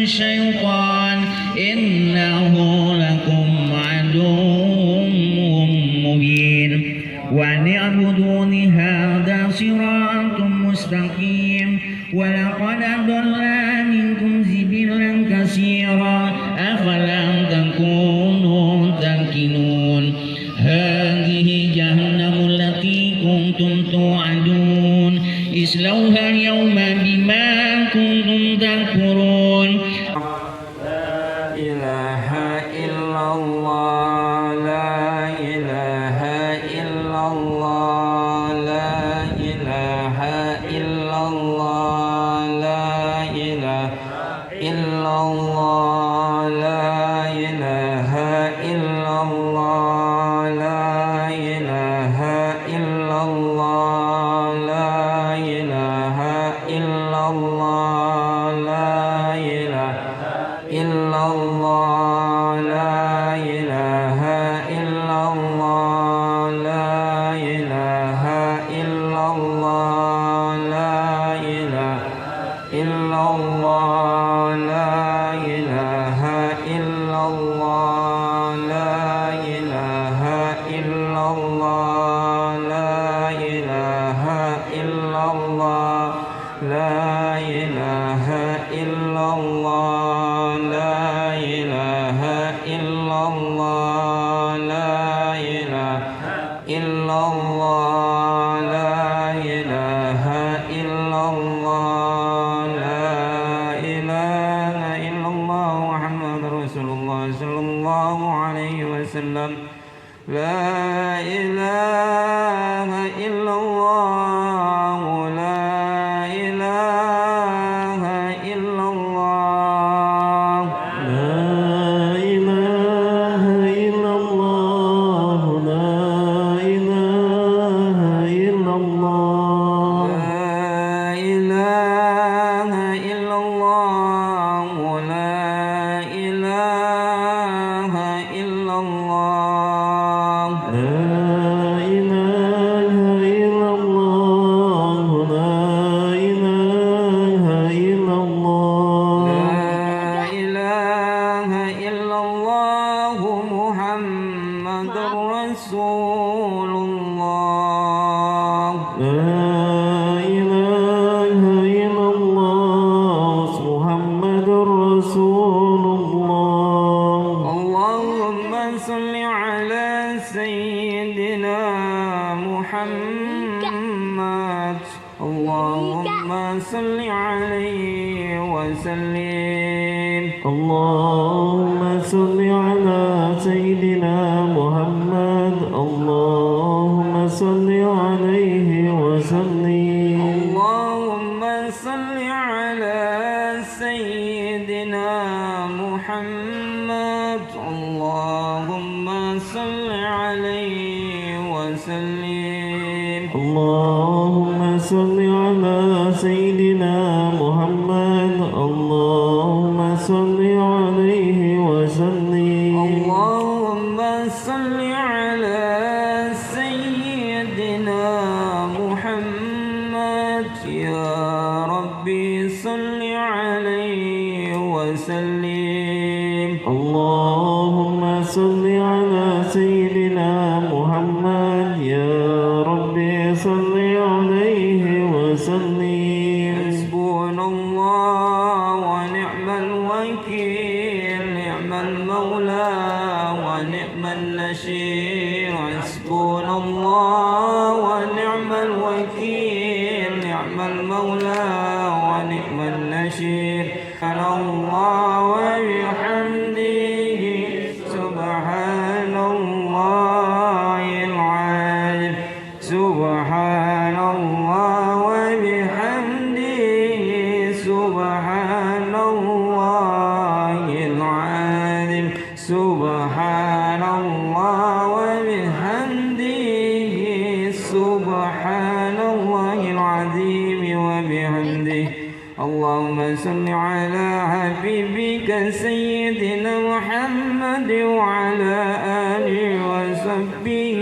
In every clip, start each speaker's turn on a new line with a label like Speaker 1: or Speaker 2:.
Speaker 1: الشيطان إنه لكم عدو مبين وأن اعبدوني هذا صراط مستقيم ولقد أضل منكم جبلا كثيرا أفلم تكونوا تنكرون هذه جهنم التي كنتم توعدون اصلوها اليوم بما كنتم تكفرون
Speaker 2: لا إله إلا الله لا إله إلا الله لا إله إلا الله لا إله إلا الله لا إله إلا الله لا إله إلا الله لا إله إلا الله لا إله إلا الله لا إله إلا الله لا إله إلا الله لا إله إلا الله لا إله إلا الله لا إله إلا الله لا إله إلا الله لا إله إلا الله لا إله إلا الله لا إله إلا الله لا إله إلا الله لا إله إلا الله محمد رسول الله صلى الله عليه وسلم لا إله إلا الله لا إله إلا الله لا إله إلا الله لا إله إلا الله لا إله إلا الله لا إله إلا الله لا إله إلا الله لا إله إلا الله لا إله إلا الله محمد رسول الله لا إله إلا الله محمد رسول الله اللهم صل على سيدنا محمد اللهم صل عليه وسلم اللهم صل على سيدنا محمد اللهم صل عليه وسلم اللهم صل على سيدنا محمد اللهم صل عليه وسلم اللهم صل على سيدنا محمد اللهم صل عليه وسلم اللهم صل على سيدنا محمد يا ربي صل عليه وسلم اللهم صل على سيدنا محمد يا ربي صل عليه وسلم حسبنا الله ونعم الوكيل نعم المولى ونعم النشير حسبنا الله ونعم الوكيل نعم المولى ونعم النشير على الله وبحمده سبحان الله العظيم سبحان الله وبحمده سبحان الله العظيم سبحان الله وبحمده سبحان الله العظيم وبحمده اللهم صل على حبيبك سيدنا محمد وعلى آله وصحبه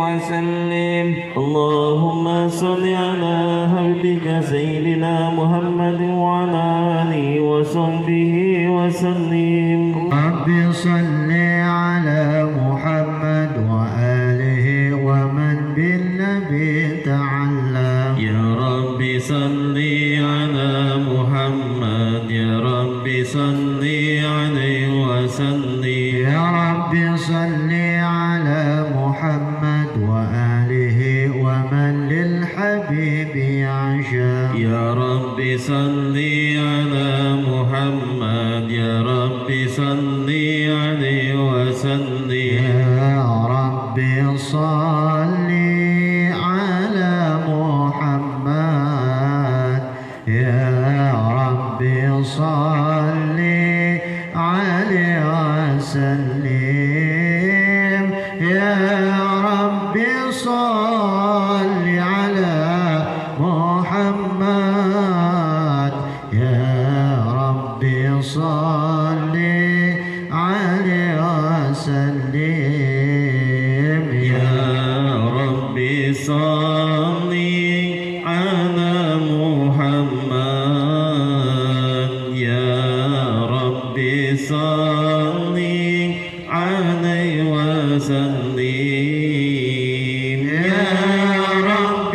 Speaker 2: وسلم اللهم صل على حبيبك سيدنا محمد وعلى آله وصحبه وصحبه وسلم.
Speaker 3: رب صل على محمد وآله ومن بالنبي تعلم.
Speaker 2: يا رب صل على محمد، يا رب صل عليه وسلم.
Speaker 3: يا رب صل على محمد وآله ومن للحبيب يعشق.
Speaker 2: يا رب صل على محمد، يا رب صل عليه وسلم.
Speaker 3: يا رب صل على محمد، يا رب صل عليه وسلم. يا رب صل على محمد، يا رب صل عليه وسلم.
Speaker 2: يا رب صل على محمد، يا رب صل عليه وسلم.
Speaker 3: يا رب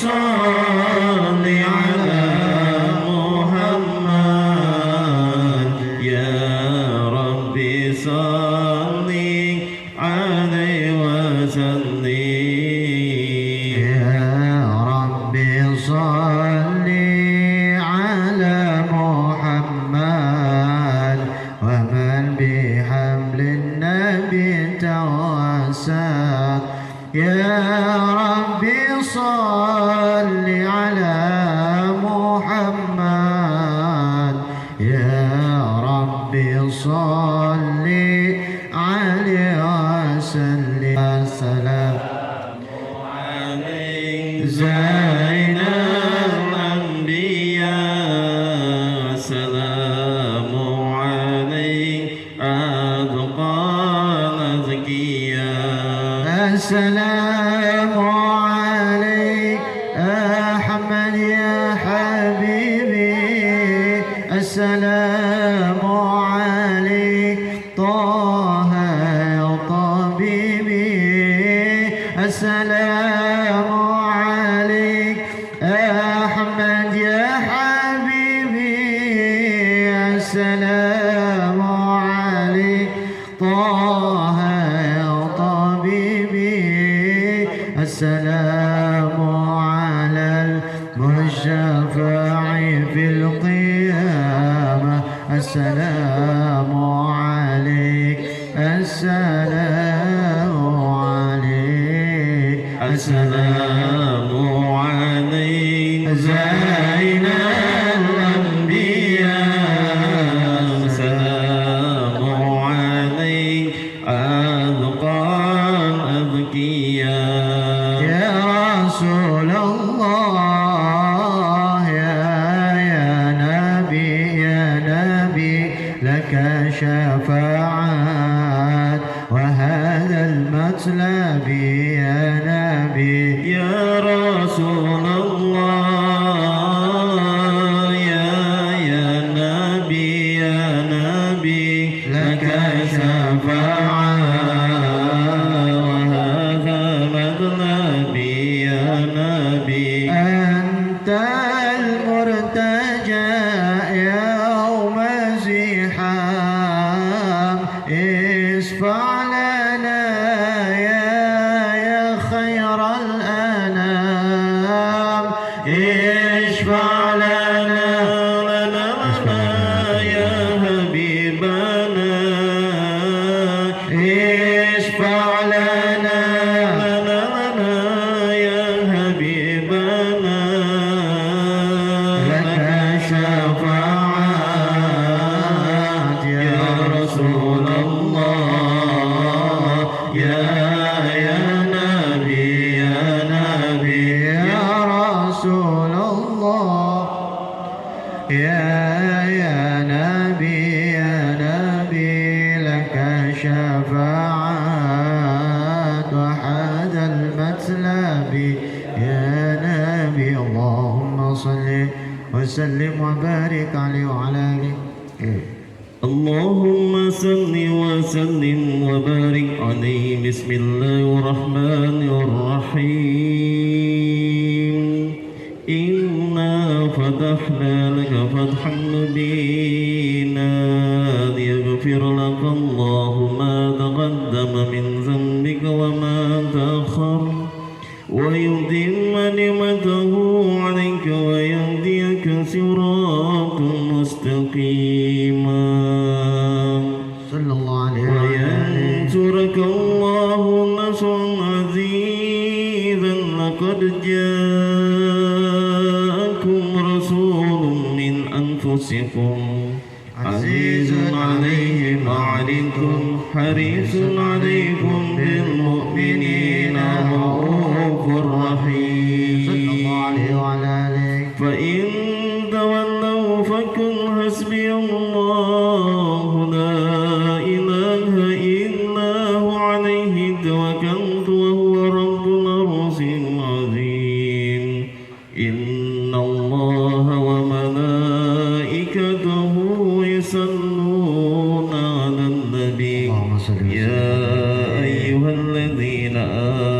Speaker 3: صل على محمد،
Speaker 2: يا رب صل عليه وسلم.
Speaker 3: يا رب صل على محمد ومن بحمل النبي توسل. يا رب صل على محمد، يا رب صل عليه وسلم. السلام زين
Speaker 2: الأنبياء، سلام عليك أتقى الأزكياء.
Speaker 3: السلام عليك أحمد يا حبيبي، السلام عليك طه يا طبيبي، السلام عليك أحمد يا حبيبي، السلام عليك طه يا طبيبي، السلام على المشفع في القيامة، السلام عليك، السلام عليك،
Speaker 2: السلام عليك
Speaker 3: زين الأنبياء،
Speaker 2: السلام عليك أتقى الأذكياء.
Speaker 3: يا رسول الله، يا نبي لك شفاعات وهذا المطلب يا نبي.
Speaker 2: يا رسول الله، يا نبي لك شفاعة وهذا مطلبي يا نبي.
Speaker 3: أنت المرتجى يوم زحام، اشفع لنا يا خير الأنام، اشفع لنا
Speaker 2: يا حبيبنا،
Speaker 3: اشفع لنا
Speaker 2: يا حبيبنا.
Speaker 3: لك شفاعات
Speaker 2: يا رسول الله، يا نبي
Speaker 3: يا رسول الله، يا نبي لك شفاعات وحد المطلب يا نبي. اللهم صل وسلم وسلم وبارك عليه وعلى آله.
Speaker 2: اللهم صل وسلم وبارك عليه. بسم الله الرحمن الرحيم. إنا فتحنا لك فتحا مبينا ليغفر لك الله ما تقدم من ذنبك وما تأخر ويتم نعمته عليك ويهديك صراطا مستقيما
Speaker 3: صلى الله عليه وعلى آله.
Speaker 2: وينصرك الله نصرا عزيزا. لقد جاءكم رسول من أنفسكم عزيز عليه ما عنتم حريص عليكم بالمؤمنين رؤوف رحيم.
Speaker 3: صلى الله عليه وعلى آله.
Speaker 2: فإن تولوا فقل حسبي الله لا إله إلا هو عليه توكلت وهو رب العرش العظيم. إن الله وملائكته يصلون على النبي.
Speaker 3: اللهم صل وسلم.
Speaker 2: يا أيها الذين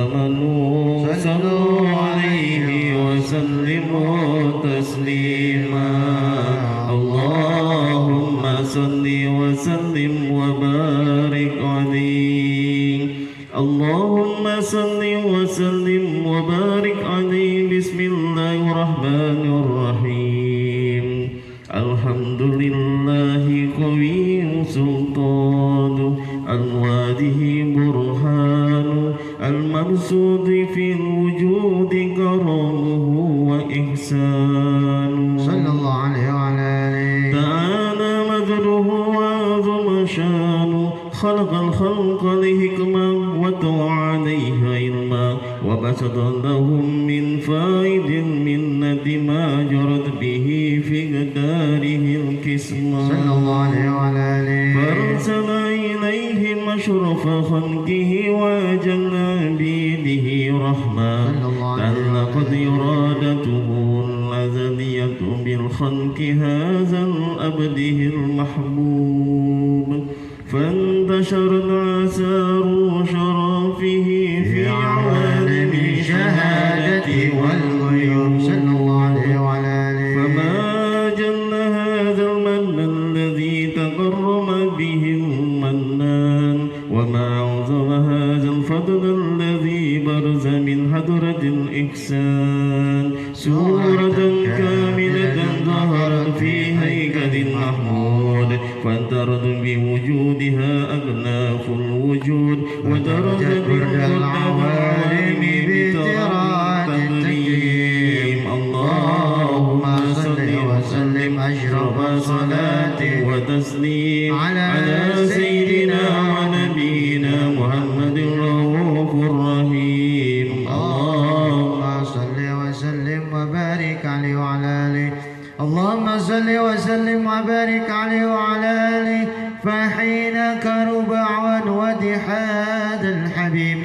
Speaker 2: آمنوا صلوا عليه وسلموا تسليما. اللهم صل وسلم وبارك عليه. اللهم صل وسلم وبارك عليه. بسم الله الرحمن الرحيم. الحمد لله قوي سلطان الواده برهان المبسوط في الوجود كرمه وإحسان.
Speaker 3: صلى الله عليه وعلى آله.
Speaker 2: تعالى مجده وعظم شانه. خلق الخلق لحكمة وطوى عليه علما وبسط لهم من فائد منة ما جرت به في قداره القسمة.
Speaker 3: صلى الله عليه وعلى آله.
Speaker 2: فارسل إليهم أشرف خلقه وأجل عبيده رحمة. تعلقت إرادته الأزلية بالخلق هذا الأبده المحبوب. فانتشرت آثار شرفه في عوالم الشهادة والغيوب.
Speaker 3: صلى الله عليه وعلى آله.
Speaker 2: فما جل هذا المن الذي تكرم به المنان وما أعظم هذا الفضل الذي برز من حضرة الإحسان. سورة كاملة ظهرت في هيكل محمود فانترت بوجودها أغلاف الوجود ودرجت برد العوالم بتراب التكريم. اللهم صل وسلم أشرف صلاة وتسليم على سيدنا ونبينا محمد الرؤوف الرحيم.
Speaker 3: اللهم صل وسلم وبارك عليه وعلى آله. اللهم صل وسلم وبارك عليه وعلى آله. فحين كرب ودحاد الحبيب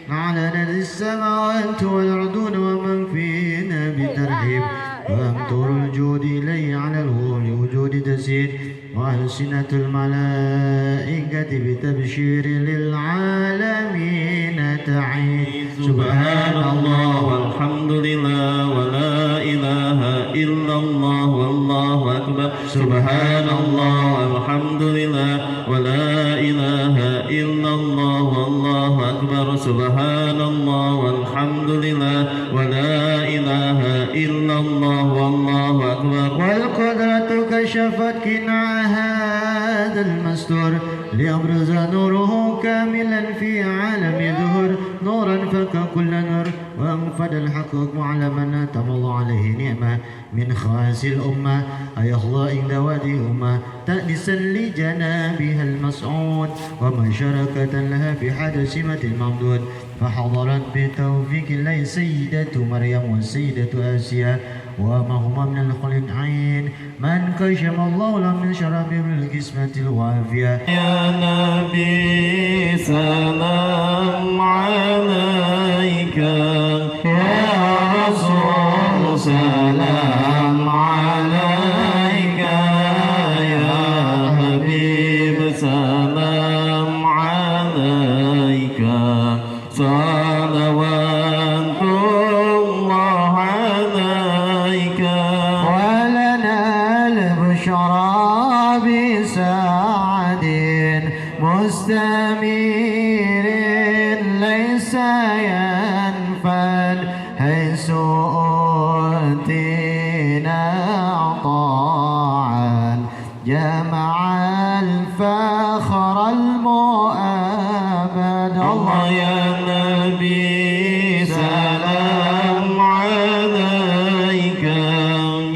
Speaker 3: على نار السماوات والأرضون ومن فينا بترحيب. وأمطر الجود إليه على الهول وجود تسير وألسنة الملائكة بتبشير للعالمين تعيد.
Speaker 2: سبحان الله والحمد لله ولا إله إلا الله والله أكبر. سبحان الله والحمد لله ولا إله إلا الله والله أكبر. سبحان الله والحمد لله ولا إله إلا الله والله أكبر.
Speaker 3: والقدرة كشفت كنع هذا المستور ليبرز نوره كاملا في عالم ظهور. نورا فك كل نور وانفد الحقوق معلما تم الله عليه نعمة من خاص الأمة أيخضى عند وادي أمة تأنسا لجنابها المسعود ومشاركة لها في حدثمة الممدود. فحضرت بتوفيق الله سيدة مريم والسيدة آسيا وما هما من الخلق عين من كشف الله له من شرف بالقسمة الوافية.
Speaker 2: يا نبي سلام عليك يا رسول سلام عليك
Speaker 3: وشراب سعد مستمير ليس ينفد حيث أوتينا عطاء جمع الفخر المؤبد.
Speaker 2: الله يا نبي سلام عليك،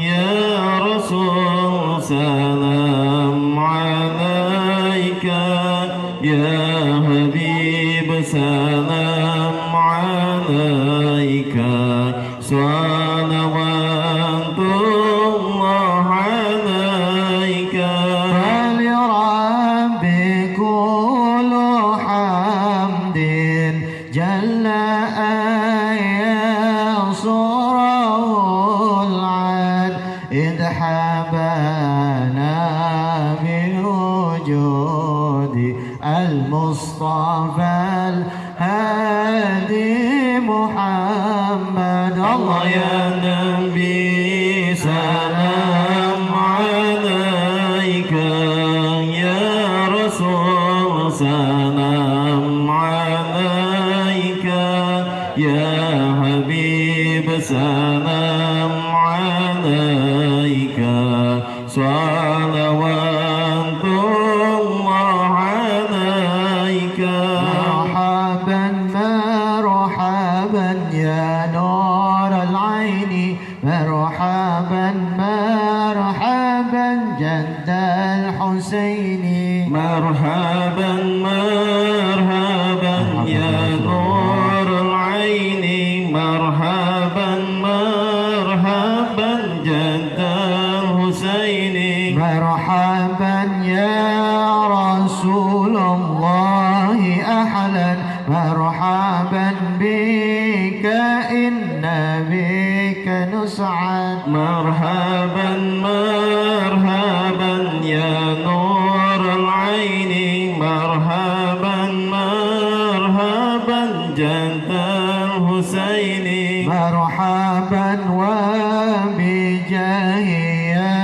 Speaker 2: يا رسول سلام عليك، يا حبيب سلام عليك، صلوات الله عليك.
Speaker 3: فلرب كل حمد جل أن ينصره العد إذ حبانا بالوجود المصطفى الهادي محمد.
Speaker 2: الله يا نبي سلام عليك، يا رسول سلام عليك، يا حبيب سلام عليك، صلوات الله عليك.
Speaker 3: مرحبا مرحبا يا نور العين، مرحبا مرحبا جد الحسين،
Speaker 2: مرحبا مرحبا يا نور العين، مرحبا مرحبا جد الحسين،
Speaker 3: مرحبا يا رسول الله أهلا مرحبا بك إن بك نسعد.
Speaker 2: مرحبا مرحبا يا نور العين، مرحبا مرحبا جد الحسين،
Speaker 3: مرحبا وبجاه يا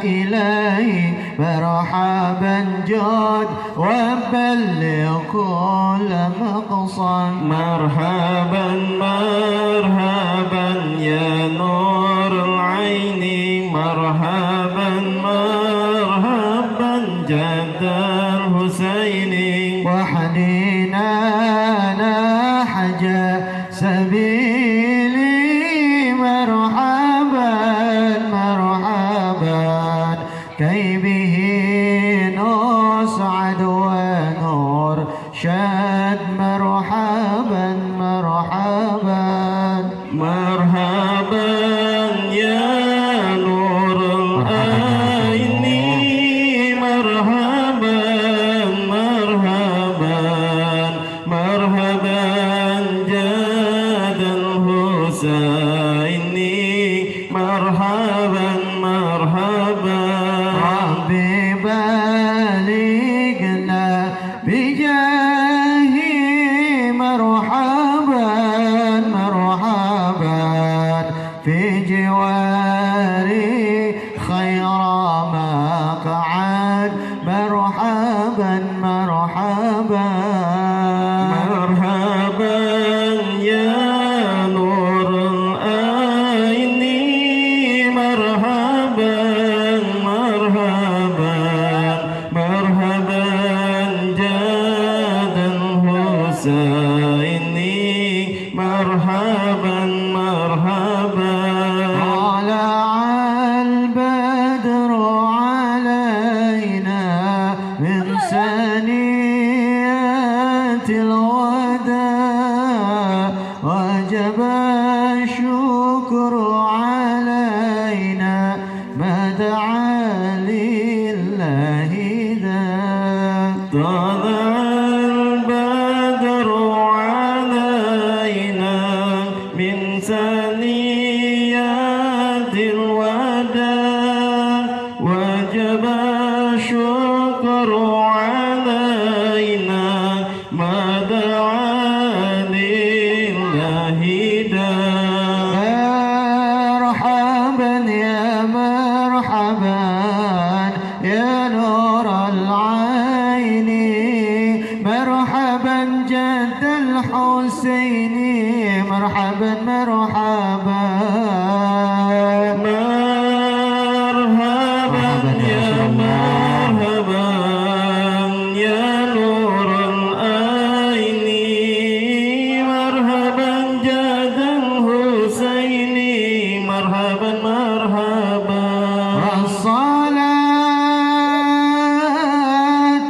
Speaker 3: إلهي، مرحبا جود وبلغ كل مقصد.
Speaker 2: مرحبا مرحبا يا نور العين، مرحبا مرحبا جد الحسين،
Speaker 3: وحنينا نحجى سبيلي مرحبا مرحبا كي به نسعد ونرشد. مرحبا مرحبا
Speaker 2: مرحبا يا نور العين، مرحبا مرحبا مرحبا جد الحسين، مرحبا مرحبا.
Speaker 3: ربي بلغنا بجاهي مرحبا مرحبا في جواري خير مقعد. مرحبا مرحبا
Speaker 2: مرحبا يا نور العين، مرحبا مرحبا مرحبا جد الحسين، مرحبا مرحبا.
Speaker 3: طلع البدر علينا من ثنيات الوداع، وجب الشكر علينا ما دعا لله ذا.
Speaker 2: طلع البدر علينا من ثنيات الوداع، وجب الشكر علينا ما دعا لله داع.
Speaker 3: مرحبا يا مرحبا مرحبا مرحبا
Speaker 2: مرحبا يا مرحبا يا نور العين مرحبا جاد الحسين مرحبا مرحبا
Speaker 3: والصلاة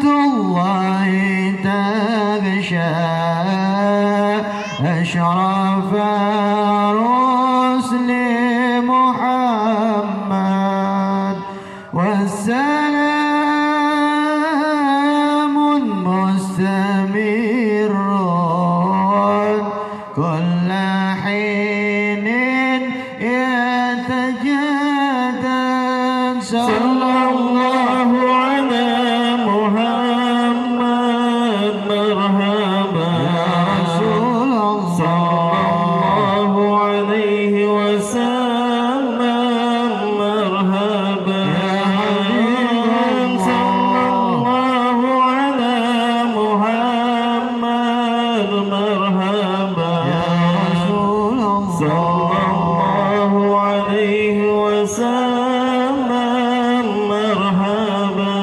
Speaker 3: الله تغشى أشرف رسل محمد والسلام مستمر كل حين يتجدد
Speaker 2: صلى الله على محمد مرحبا
Speaker 3: رسول
Speaker 2: صلى
Speaker 3: الله
Speaker 2: الله عليه وسلم مرحبا صلى الله على محمد مرحبا
Speaker 3: رسول
Speaker 2: صلى الله عليه وسلم مرحبا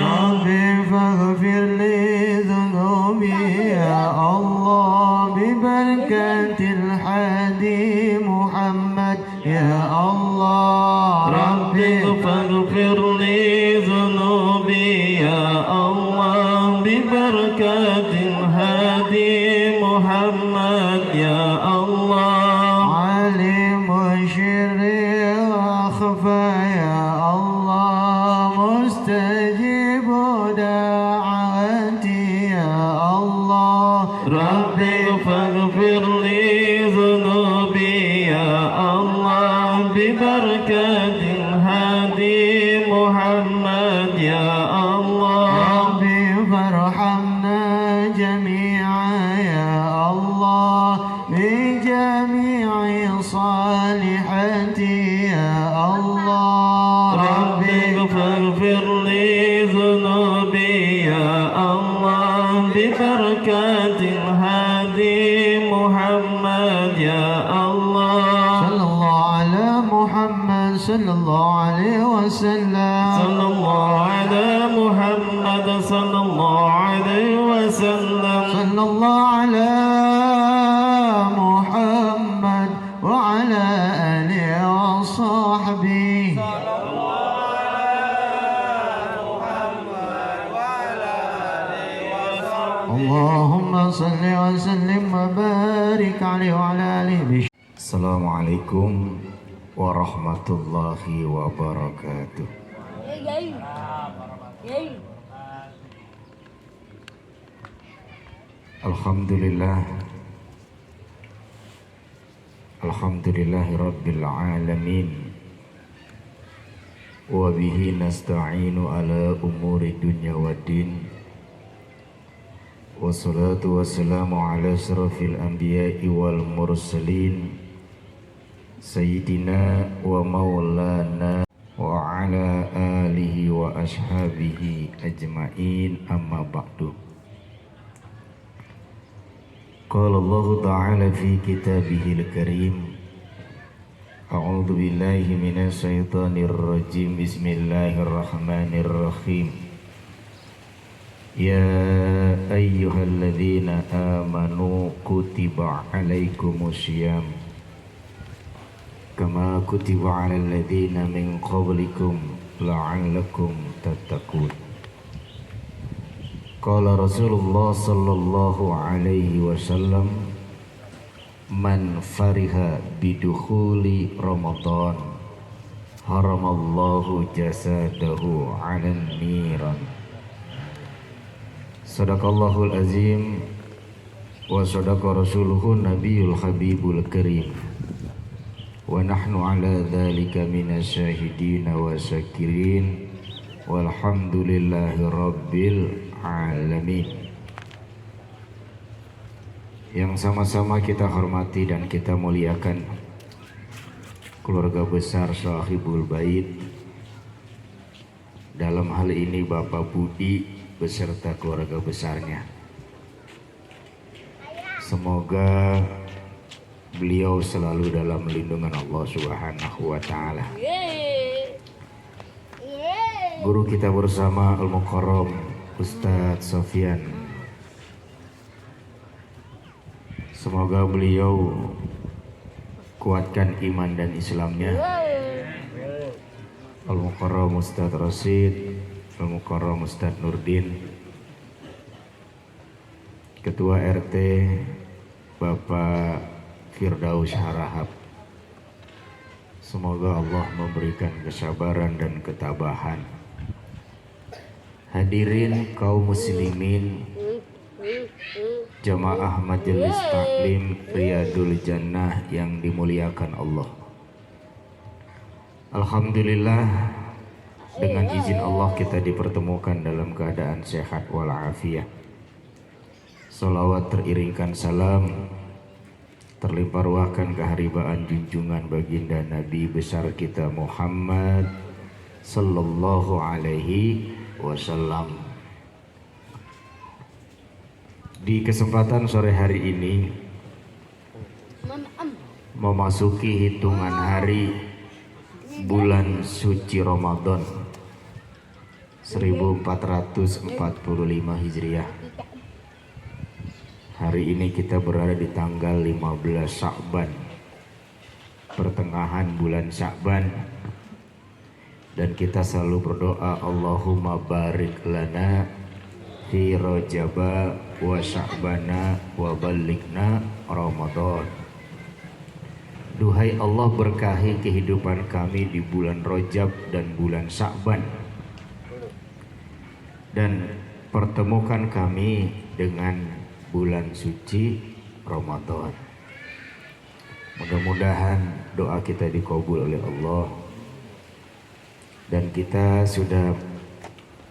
Speaker 3: ربي فاغفر لي ذنوبي يا الله ببركة الحادي محمد يا الله
Speaker 2: ربي فاغفر لي ذنوبي يا الله ببركة الهادي محمد يا الله
Speaker 3: عليم الشر واخفى يا الله مستجيب دعوتي يا الله
Speaker 2: ربي فاغفر لي ذنوبي يا الله ببركة الهادي محمد يا الله
Speaker 3: ربي فارحمنا جميعا يا الله بجميع صالحاتي يا الله
Speaker 2: ربي فاغفر لي ذنوبي يا الله ببركة الهادي محمد يا الله
Speaker 3: صلى الله على محمد صلى الله عليه وسلم
Speaker 2: صلى الله على محمد صلى الله عليه وسلم
Speaker 3: صلى الله على محمد وعلى آله وصحبه اللهم صل وسلم وبارك عليه وعلى آله
Speaker 4: Assalamualaikum warahmatullahi wabarakatuh. Alhamdulillah, alhamdulillahi rabbil alamin. Wa bihi nasta'inu ala umuri dunya waddin. Wassalatu wassalamu ala asrafil anbiya'i wal mursalin Sayyidina wa maulana wa ala alihi wa ashabihi ajma'in amma ba'du. Qala Allah ta'ala fi kitabihil karim A'udzu billahi minasy syaithanir rajim. Bismillahirrahmanirrahim. Ya ayyuhalladzina amanu kutiba alaikumusiyam kama kutiba alal ladzina min qablikum la'allakum tattaqun. Qala Rasulullah sallallahu alaihi wasallam, man fariha bidukhuli Ramadan haramallahu jasadahu 'alan niran. Sadaqallahul azim wa sadaqa rasuluhu nabiyul habibul karim. Wa nahnu ala dhalika minasyahidina wa syakirin walhamdulillahi rabbil alamin. Yang sama-sama kita hormati dan kita muliakan keluarga besar Sahibul Bait, dalam hal ini Bapak Budi beserta keluarga besarnya. Semoga beliau selalu dalam lindungan Allah Subhanahu wa taala. Guru kita bersama Al-Mukarram Ustadz Sofyan, semoga beliau kuatkan iman dan Islamnya. Al-Mukarram Ustadz Rasid, Al-Mukarram Ustadz Nurdin, Ketua RT Bapak Firdaus Harahap, semoga Allah memberikan kesabaran dan ketabahan. Hadirin kaum muslimin, jamaah majelis taklim Riyadul Jannah yang dimuliakan Allah. Alhamdulillah, dengan izin Allah kita dipertemukan dalam keadaan sehat walafiat. Salawat teriringkan salam terlimpah ruahkan keharibaan junjungan baginda Nabi besar kita Muhammad sallallahu alaihi wasallam. Di kesempatan sore hari ini memasuki hitungan hari bulan suci Ramadan 1445 Hijriah. Hari ini kita berada di tanggal 15 Sya'ban, pertengahan bulan Sya'ban, dan kita selalu berdoa Allahumma barik lana fi Rajaba wa Sya'bana wa balighna Ramadan. Duhai Allah, berkahi kehidupan kami di bulan Rajab dan bulan Sya'ban, dan pertemukan kami dengan bulan suci Ramadan. Mudah-mudahan doa kita dikabul oleh Allah, dan kita sudah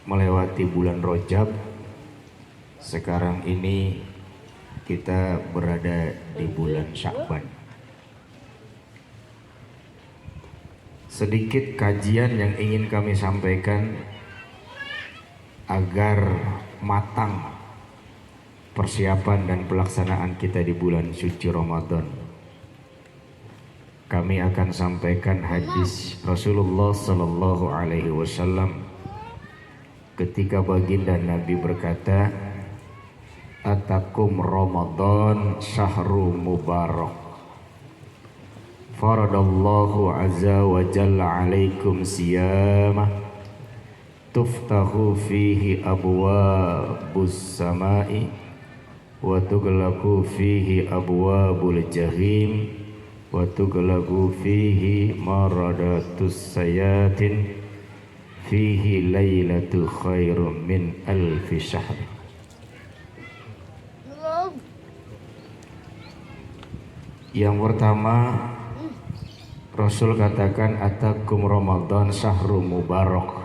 Speaker 4: melewati bulan Rajab. Sekarang ini kita berada di bulan Sya'ban. Sedikit kajian yang ingin kami sampaikan agar matang persiapan dan pelaksanaan kita di bulan suci Ramadan. Kami akan sampaikan hadis Rasulullah sallallahu alaihi wasallam ketika baginda Nabi berkata, "Atakum Ramadan syahru mubarak. Faradallahu azza wa jalla alaikum siyamah. Tuftahu fihi abwabus samai wa tughlaqu fihi abwabul jahim wa tughlaqu fihi maradatus sayatin fihi lailatu khairum min alfi syahr." Yang pertama, Rasul katakan atakum Ramadan syahru mubarak.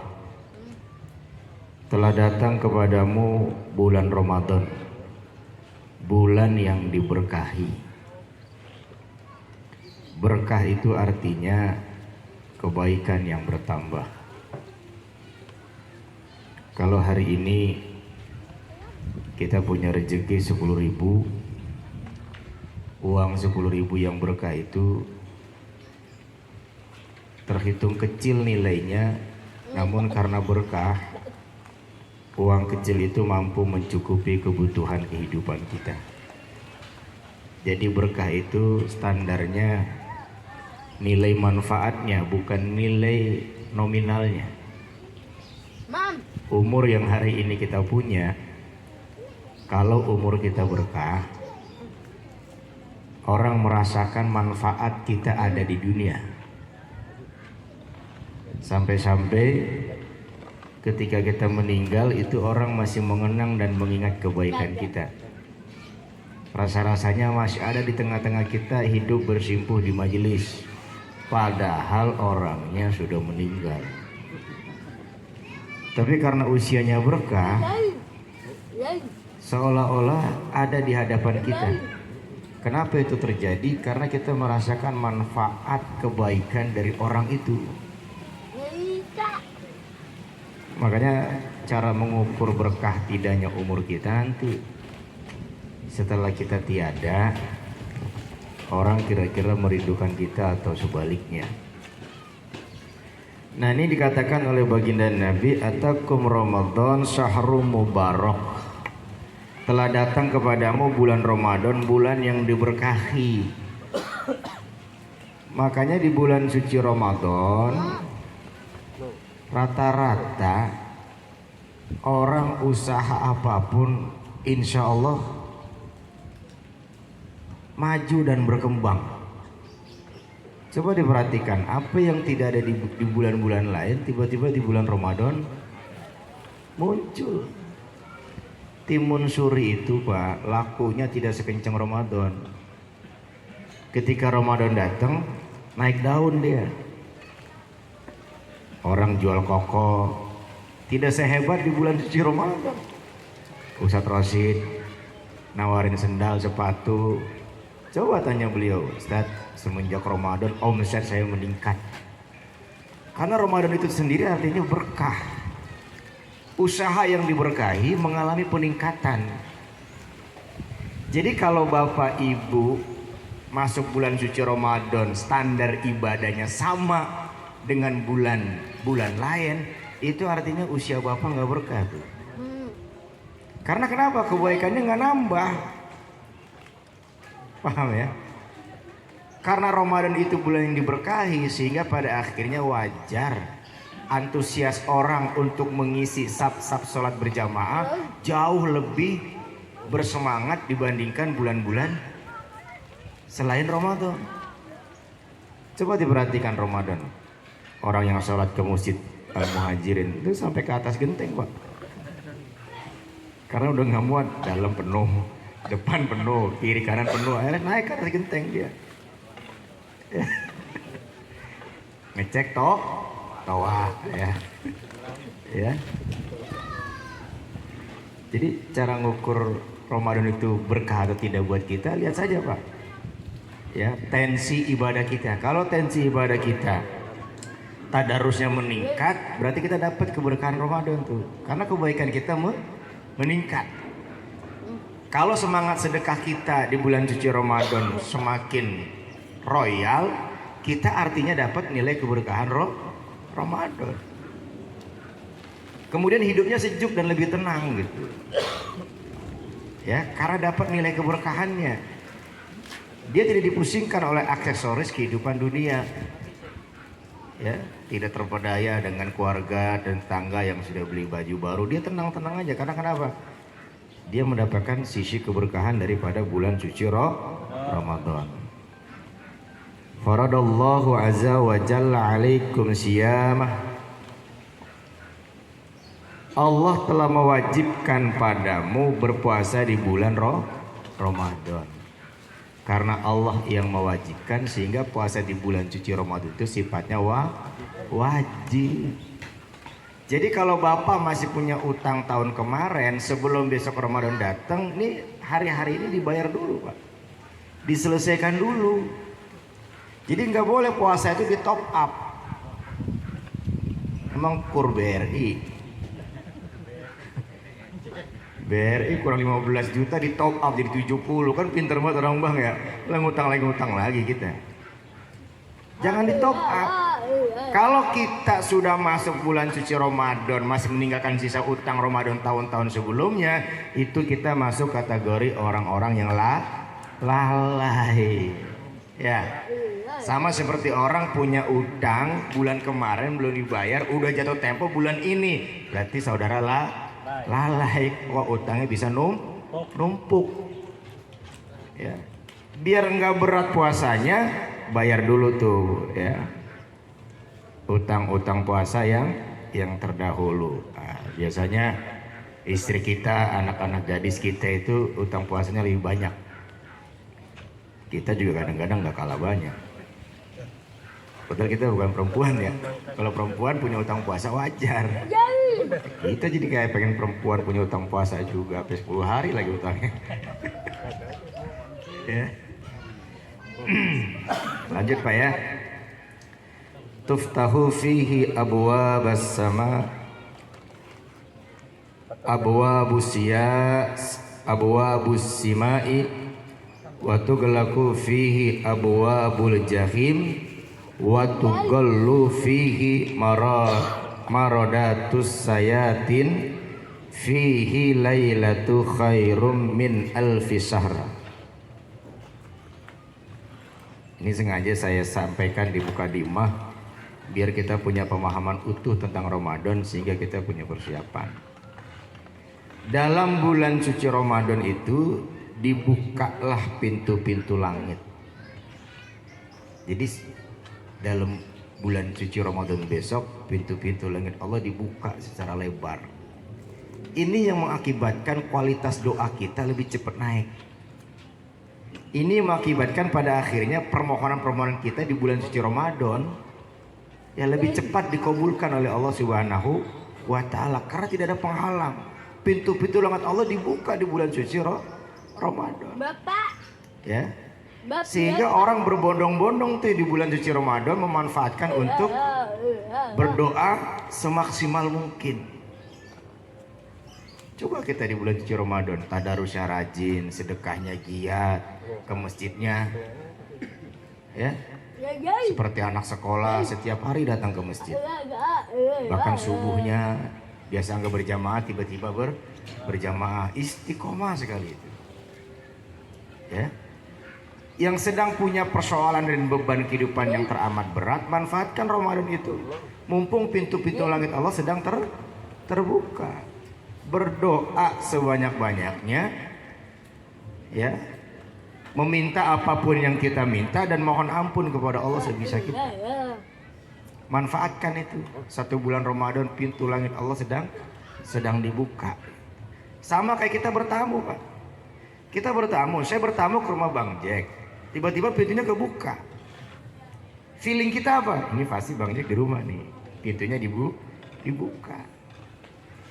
Speaker 4: Telah datang kepadamu bulan Ramadan, bulan yang diberkahi. Berkah itu artinya kebaikan yang bertambah. Kalau hari ini kita punya rezeki 10.000, uang 10.000 yang berkah itu terhitung kecil nilainya, namun karena berkah, uang kecil itu mampu mencukupi kebutuhan kehidupan kita. Jadi berkah itu standarnya nilai manfaatnya, bukan nilai nominalnya. Umur yang hari ini kita punya, kalau umur kita berkah, orang merasakan manfaat kita ada di dunia. Sampai-sampai ketika kita meninggal itu orang masih mengenang dan mengingat kebaikan kita. Rasa-rasanya masih ada di tengah-tengah kita, hidup bersimpuh di majelis, padahal orangnya sudah meninggal. Tapi karena usianya berkah, seolah-olah ada di hadapan kita. Kenapa itu terjadi? Karena kita merasakan manfaat kebaikan dari orang itu. Makanya cara mengukur berkah tidaknya umur kita nanti setelah kita tiada, orang kira-kira merindukan kita atau sebaliknya. Nah, ini dikatakan oleh baginda Nabi, atakum Ramadan syahrul mubarak. Telah datang kepadamu bulan Ramadan, bulan yang diberkahi. Makanya di bulan suci Ramadan rata-rata orang usaha apapun insya Allah maju dan berkembang. Coba diperhatikan, apa yang tidak ada di bulan-bulan lain tiba-tiba di bulan Ramadan muncul. Timun suri itu Pak, lakunya tidak sekencang Ramadan. Ketika Ramadan datang, naik daun dia. Orang jual koko tidak sehebat di bulan suci Ramadan. Ustadz Rosid nawarin sendal, sepatu. Coba tanya beliau, Ustadz, semenjak Ramadan omset saya meningkat. Karena Ramadan itu sendiri artinya berkah. Usaha yang diberkahi mengalami peningkatan. Jadi kalau Bapak Ibu masuk bulan suci Ramadan standar ibadahnya sama dengan bulan lain, itu artinya usia Bapak nggak berkah tuh. Karena kenapa? Kebaikannya nggak nambah. Paham ya? Karena Ramadan itu bulan yang diberkahi, sehingga pada akhirnya wajar antusias orang untuk mengisi saf-saf sholat berjamaah jauh lebih bersemangat dibandingkan bulan-bulan selain Ramadan. Coba diperhatikan Ramadan, orang yang sholat ke masjid Al-Muhajirin itu sampai ke atas genteng Pak. Karena udah nggak muat, dalam penuh, depan penuh, kiri kanan penuh, akhirnya naik ke atas genteng dia. Ngecek toa ya. Ya. Jadi cara ngukur Ramadan itu berkah atau tidak buat kita, lihat saja Pak. Ya, tensi ibadah kita. Kalau tensi ibadah kita tadarusnya meningkat, berarti kita dapat keberkahan Ramadan tuh. Karena kebaikan kita meningkat. Kalau semangat sedekah kita di bulan suci Ramadan semakin royal, kita artinya dapat nilai keberkahan Ramadan. Kemudian hidupnya sejuk dan lebih tenang gitu. Ya, karena dapat nilai keberkahannya. Dia tidak dipusingkan oleh aksesoris kehidupan dunia. Ya, tidak terpedaya dengan keluarga dan tetangga yang sudah beli baju baru. Dia tenang-tenang aja. Karena kenapa? Dia mendapatkan sisi keberkahan daripada bulan suci Ramadan. Faradallahu azza wa jalla alaikum siyamah. Allah telah mewajibkan padamu berpuasa di bulan Ramadan. Karena Allah yang mewajibkan, sehingga puasa di bulan suci Ramadan itu sifatnya wajib. Jadi kalau Bapak masih punya utang tahun kemarin, sebelum besok Ramadan datang, nih hari-hari ini dibayar dulu Pak. Diselesaikan dulu. Jadi nggak boleh puasa itu di top up. Emang kur BRI kurang 15 juta di top up jadi 70, kan pinter banget orang bang ya. Ngutang lagi kita. Jangan di top up. Kalau kita sudah masuk bulan suci Ramadan masih meninggalkan sisa utang Ramadan tahun-tahun sebelumnya, itu kita masuk kategori orang-orang yang lalai. Ya. Sama seperti orang punya utang bulan kemarin belum dibayar, udah jatuh tempo bulan ini, berarti saudara lalai. Kok utangnya bisa numpuk. Ya. Biar nggak berat puasanya, bayar dulu tuh ya utang-utang puasa yang terdahulu. Nah, biasanya istri kita, anak-anak gadis kita itu utang puasanya lebih banyak. Kita juga kadang-kadang nggak kalah banyak. Padahal kita bukan perempuan ya. Kalau perempuan punya utang puasa wajar. Kita jadi kayak pengen perempuan punya utang puasa juga, sampai 10 hari lagi utangnya. Ya. Lanjut Pak ya. Tuftahu fihi abwabas sama, abwabus simai, wa tughlaqu fihi abwabul jahim wa tughallu fihi maradatus sayatin fihi lailatu khairum min alfi syahr. Ini sengaja saya sampaikan di mukadimah biar kita punya pemahaman utuh tentang Ramadan sehingga kita punya persiapan. Dalam bulan suci Ramadan itu dibukalah pintu-pintu langit. Jadi dalam bulan suci Ramadan besok pintu-pintu langit Allah dibuka secara lebar. Ini yang mengakibatkan kualitas doa kita lebih cepat naik. Ini mengakibatkan pada akhirnya permohonan-permohonan kita di bulan suci Ramadan ya lebih cepat dikabulkan oleh Allah Subhanahu wa taala karena tidak ada penghalang. Pintu-pintu langit Allah dibuka di bulan suci Ramadan.
Speaker 5: Bapak.
Speaker 4: Ya. Sehingga orang berbondong-bondong tuh di bulan suci Ramadan memanfaatkan untuk berdoa semaksimal mungkin. Coba kita di bulan suci Ramadan tadarusnya rajin, sedekahnya giat, ke masjidnya. Ya. Seperti anak sekolah setiap hari datang ke masjid. Bahkan subuhnya biasa nggak berjamaah, tiba-tiba berjamaah, istiqomah sekali itu. Ya. Yang sedang punya persoalan dan beban kehidupan yang teramat berat, manfaatkan Ramadan itu. Mumpung pintu-pintu langit Allah sedang terbuka. Berdoa sebanyak-banyaknya, ya, meminta apapun yang kita minta dan mohon ampun kepada Allah sebisa kita. Manfaatkan itu. 1 bulan Ramadan pintu langit Allah sedang dibuka. Sama kayak kita bertamu, Pak. Kita bertamu, saya bertamu ke rumah Bang Jack. Tiba-tiba pintunya kebuka. Feeling kita apa? Ini pasti Bang Jack di rumah nih. Pintunya dibuka.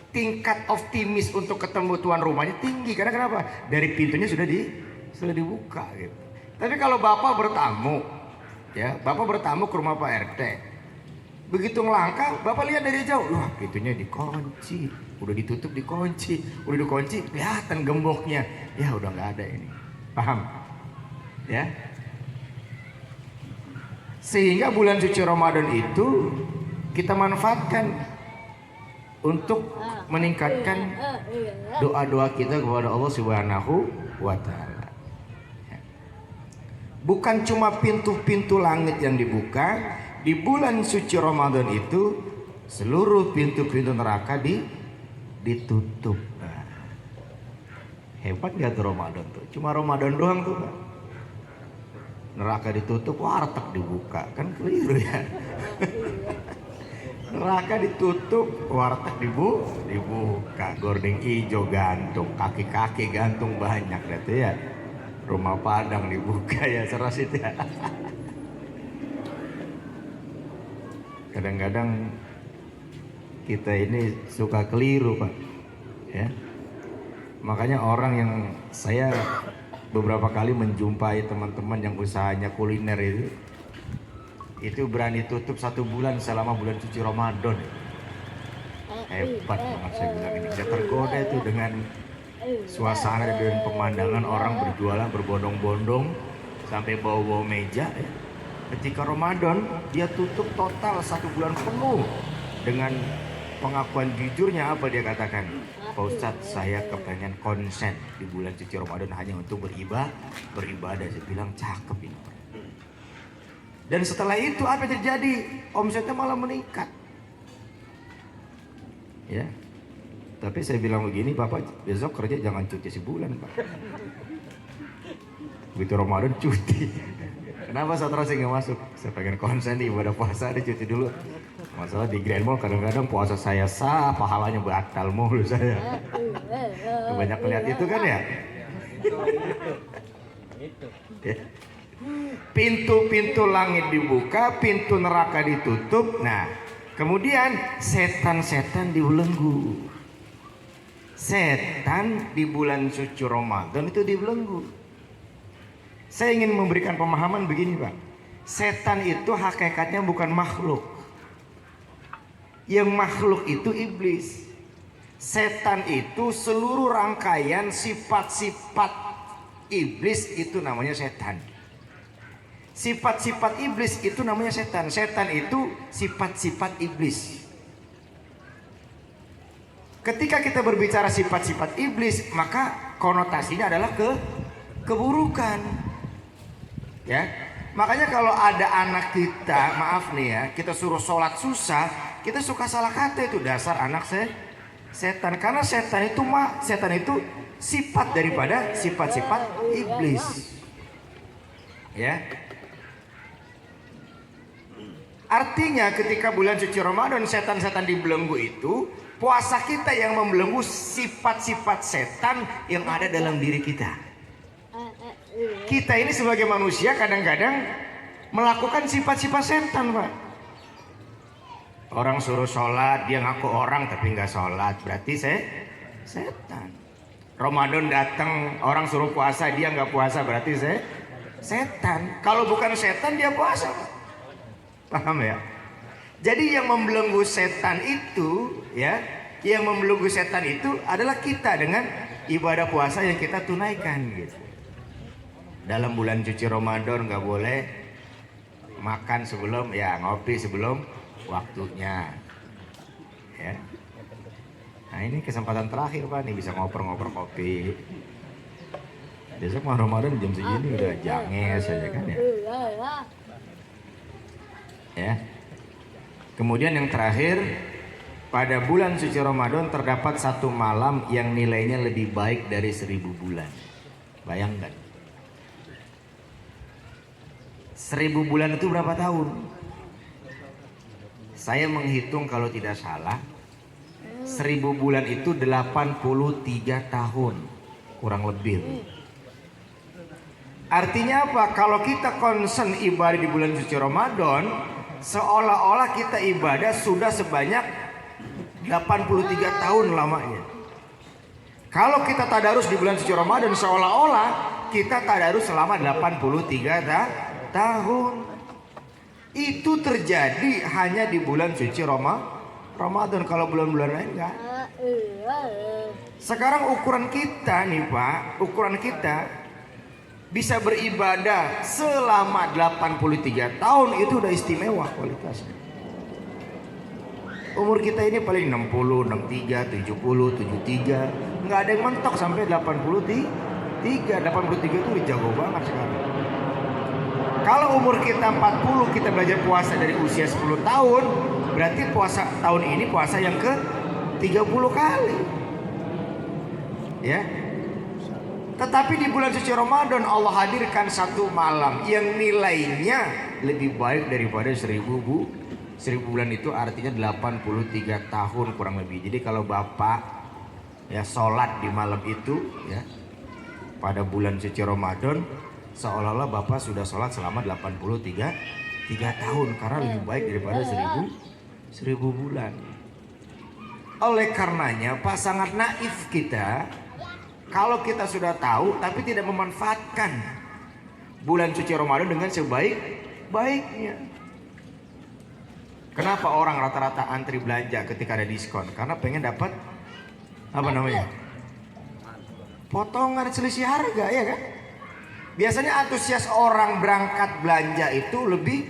Speaker 4: Tingkat optimis untuk ketemu tuan rumahnya tinggi karena kenapa? Dari pintunya sudah dibuka gitu. Tapi kalau Bapak bertamu, ya, Bapak bertamu ke rumah Pak RT. Begitu ngelangkah, Bapak lihat dari jauh, wah pintunya dikunci, udah ditutup dikunci, kelihatan gemboknya. Ya udah nggak ada ini. Paham? Ya. Sehingga bulan suci Ramadan itu kita manfaatkan untuk meningkatkan doa-doa kita kepada Allah Subhanahu wa taala. Bukan cuma pintu-pintu langit yang dibuka, di bulan suci Ramadan itu seluruh pintu-pintu neraka ditutup. Nah, hebat nggak tuh Ramadan tuh? Cuma Ramadan doang tuh, Pak. Neraka ditutup, warteg dibuka, kan keliru ya. Neraka ditutup, warteg dibuka, gording hijau gantung, kaki-kaki gantung banyak gitu ya. Rumah Padang dibuka ya, seras itu ya. Kadang-kadang kita ini suka keliru, Pak. Ya. Makanya orang yang saya beberapa kali menjumpai teman-teman yang usahanya kuliner itu berani tutup 1 bulan selama bulan suci Ramadan. Hebat banget saya bilang ini. Saya tergoda itu dengan suasana dan dengan pemandangan orang berjualan berbondong-bondong sampai bawa-bawa meja. Ya. Ketika Ramadan dia tutup total 1 bulan penuh dengan pengakuan jujurnya apa dia katakan? Pak Ustadz, saya kepengen konsen di bulan suci Ramadan hanya untuk beribadah. Saya bilang cakep ini. Dan setelah itu apa yang terjadi? Omsetnya malah meningkat. Ya. Tapi saya bilang begini, Bapak besok kerja jangan cuti sebulan, Pak. Begitu Ramadan cuti. Kenapa saudara saya nggak masuk? Saya pengen konsen di ibadah puasa, ada cuti dulu. Masalah di Grand Mall kadang-kadang puasa saya sah, pahalanya batal mulu saya. Banyak lihat itu kan ya? Ya. Pintu-pintu langit dibuka, pintu neraka ditutup. Nah, kemudian setan-setan dibelenggu. Setan di bulan suci Ramadan itu dibelenggu. Saya ingin memberikan pemahaman begini, Pak. Setan itu hakikatnya bukan makhluk. Yang makhluk itu iblis. Setan itu seluruh rangkaian sifat-sifat Iblis itu namanya setan. Sifat-sifat iblis itu namanya setan. Setan itu sifat-sifat iblis. Ketika kita berbicara sifat-sifat iblis, maka konotasinya adalah keburukan. Ya. Makanya kalau ada anak kita, maaf nih ya, kita suruh sholat susah, kita suka salah kata, itu dasar anak setan. Karena setan itu sifat daripada sifat-sifat iblis. Ya. Artinya ketika bulan suci Ramadan setan-setan dibelenggu itu, puasa kita yang membelenggu sifat-sifat setan yang ada dalam diri kita. Kita ini sebagai manusia kadang-kadang melakukan sifat-sifat setan, Pak. Orang suruh sholat, dia ngaku orang tapi nggak sholat, berarti setan. Ramadan datang, orang suruh puasa, dia nggak puasa, berarti setan. Kalau bukan setan, dia puasa, Pak. Paham ya? Jadi yang membelenggu setan itu, ya, yang membelenggu setan itu adalah kita dengan ibadah puasa yang kita tunaikan gitu. Dalam bulan suci Ramadan nggak boleh makan sebelum, ya ngopi sebelum waktunya. Ya. Nah ini kesempatan terakhir Pak nih, bisa ngoper-ngoper kopi. Besok mau Ramadan jam segini udah janges aja kan ya. Ya. Kemudian yang terakhir, pada bulan suci Ramadan terdapat satu malam yang nilainya lebih baik dari 1000 bulan. Bayangkan. 1000 bulan itu berapa tahun? Saya menghitung kalau tidak salah, 1000 bulan itu 83 tahun kurang lebih. Artinya apa? Kalau kita concern ibadah di bulan suci Ramadan, seolah-olah kita ibadah sudah sebanyak 83 tahun lamanya. Kalau kita tadarus di bulan suci Ramadan, seolah-olah kita tadarus selama 83 tahun. Itu terjadi hanya di bulan suci Ramadan. Kalau bulan-bulan lain enggak. Sekarang ukuran kita nih Pak, ukuran kita bisa beribadah selama 83 tahun itu udah istimewa kualitasnya. Umur kita ini paling 60, 63, 70, 73. Nggak ada yang mentok sampai 83. 83 itu udah jago banget sekarang. Kalau umur kita 40, kita belajar puasa dari usia 10 tahun, berarti puasa tahun ini puasa yang ke 30 kali. Ya. Tetapi di bulan suci Ramadan Allah hadirkan satu malam yang nilainya lebih baik daripada 1000 bulan, itu artinya 83 tahun kurang lebih. Jadi kalau Bapak ya sholat di malam itu ya pada bulan suci Ramadan, seolah-olah Bapak sudah sholat selama 83 tahun karena lebih baik daripada 1000 bulan. Oleh karenanya Pak, sangat naif kita kalau kita sudah tahu tapi tidak memanfaatkan bulan suci Ramadan dengan sebaik-baiknya. Kenapa orang rata-rata antri belanja ketika ada diskon? Karena pengen dapat apa namanya? Potongan selisih harga, ya kan? Biasanya antusias orang berangkat belanja itu lebih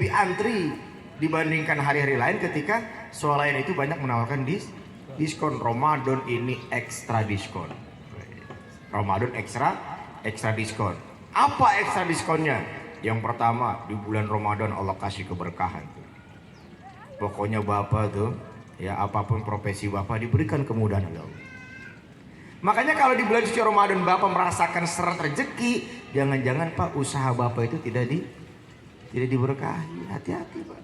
Speaker 4: antri dibandingkan hari-hari lain ketika swalayan itu banyak menawarkan diskon. Ramadan ini ekstra diskon. Ramadan ekstra diskon. Apa ekstra diskonnya? Yang pertama, di bulan Ramadan Allah kasih keberkahan. Pokoknya Bapak tuh, ya apapun profesi Bapak diberikan kemudahan Allah. Makanya kalau di bulan suci Ramadan Bapak merasakan seret rezeki, jangan-jangan Pak usaha Bapak itu tidak diberkahi. Hati-hati Pak.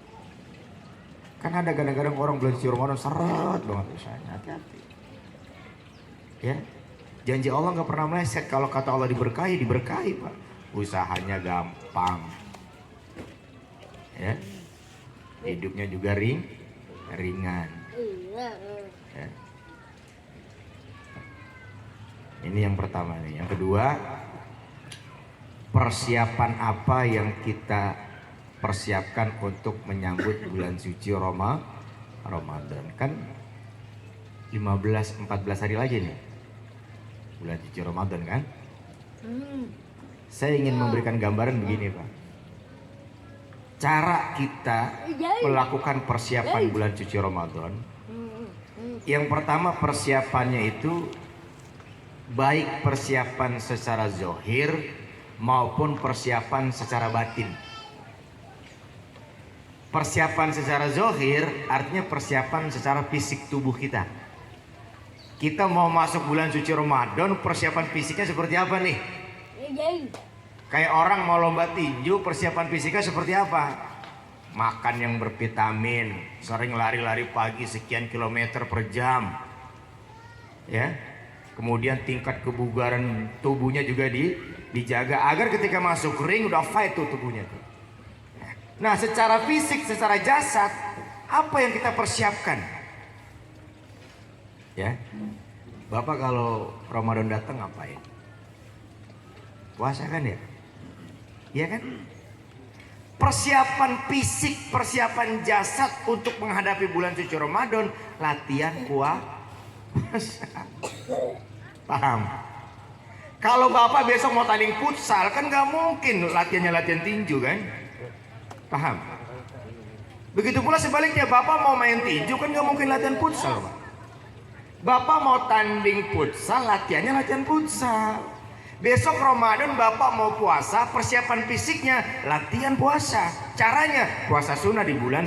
Speaker 4: Kan ada kadang-kadang orang bulan suci Ramadan seret banget usahanya. Hati-hati. Ya, janji Allah nggak pernah meleset. Kalau kata Allah diberkahi Pak. Usahanya gampang. Ya, hidupnya juga ringan. Ya. Ini yang pertama nih. Yang kedua, persiapan apa yang kita persiapkan untuk menyambut bulan suci Ramadan? Kan 14 hari lagi nih. bulan suci Ramadan kan? Saya ingin memberikan gambaran begini Pak. Cara kita melakukan persiapan bulan suci Ramadan. Yang pertama persiapannya itu baik persiapan secara zahir maupun persiapan secara batin. Persiapan secara zahir artinya persiapan secara fisik tubuh kita. Kita mau masuk bulan suci Ramadan, persiapan fisiknya seperti apa nih? Kayak orang mau lomba tinju, persiapan fisiknya seperti apa? Makan yang bervitamin, sering lari-lari pagi sekian kilometer per jam. Ya. Kemudian tingkat kebugaran tubuhnya juga dijaga agar ketika masuk ring udah fight tuh tubuhnya tuh. Nah, secara fisik, secara jasad, apa yang kita persiapkan? Ya. Bapak kalau Ramadan datang ngapain? Puasa kan ya? Iya kan? Persiapan fisik, persiapan jasad untuk menghadapi bulan suci Ramadan, latihan puasa. Paham? Kalau Bapak besok mau tanding futsal kan nggak mungkin latihannya latihan tinju kan? Paham? Begitu pula sebaliknya, Bapak mau main tinju kan nggak mungkin latihan futsal, Pak. Bapak mau tanding futsal, latihannya latihan futsal. Besok Ramadan Bapak mau puasa, persiapan fisiknya latihan puasa. Caranya puasa sunnah di bulan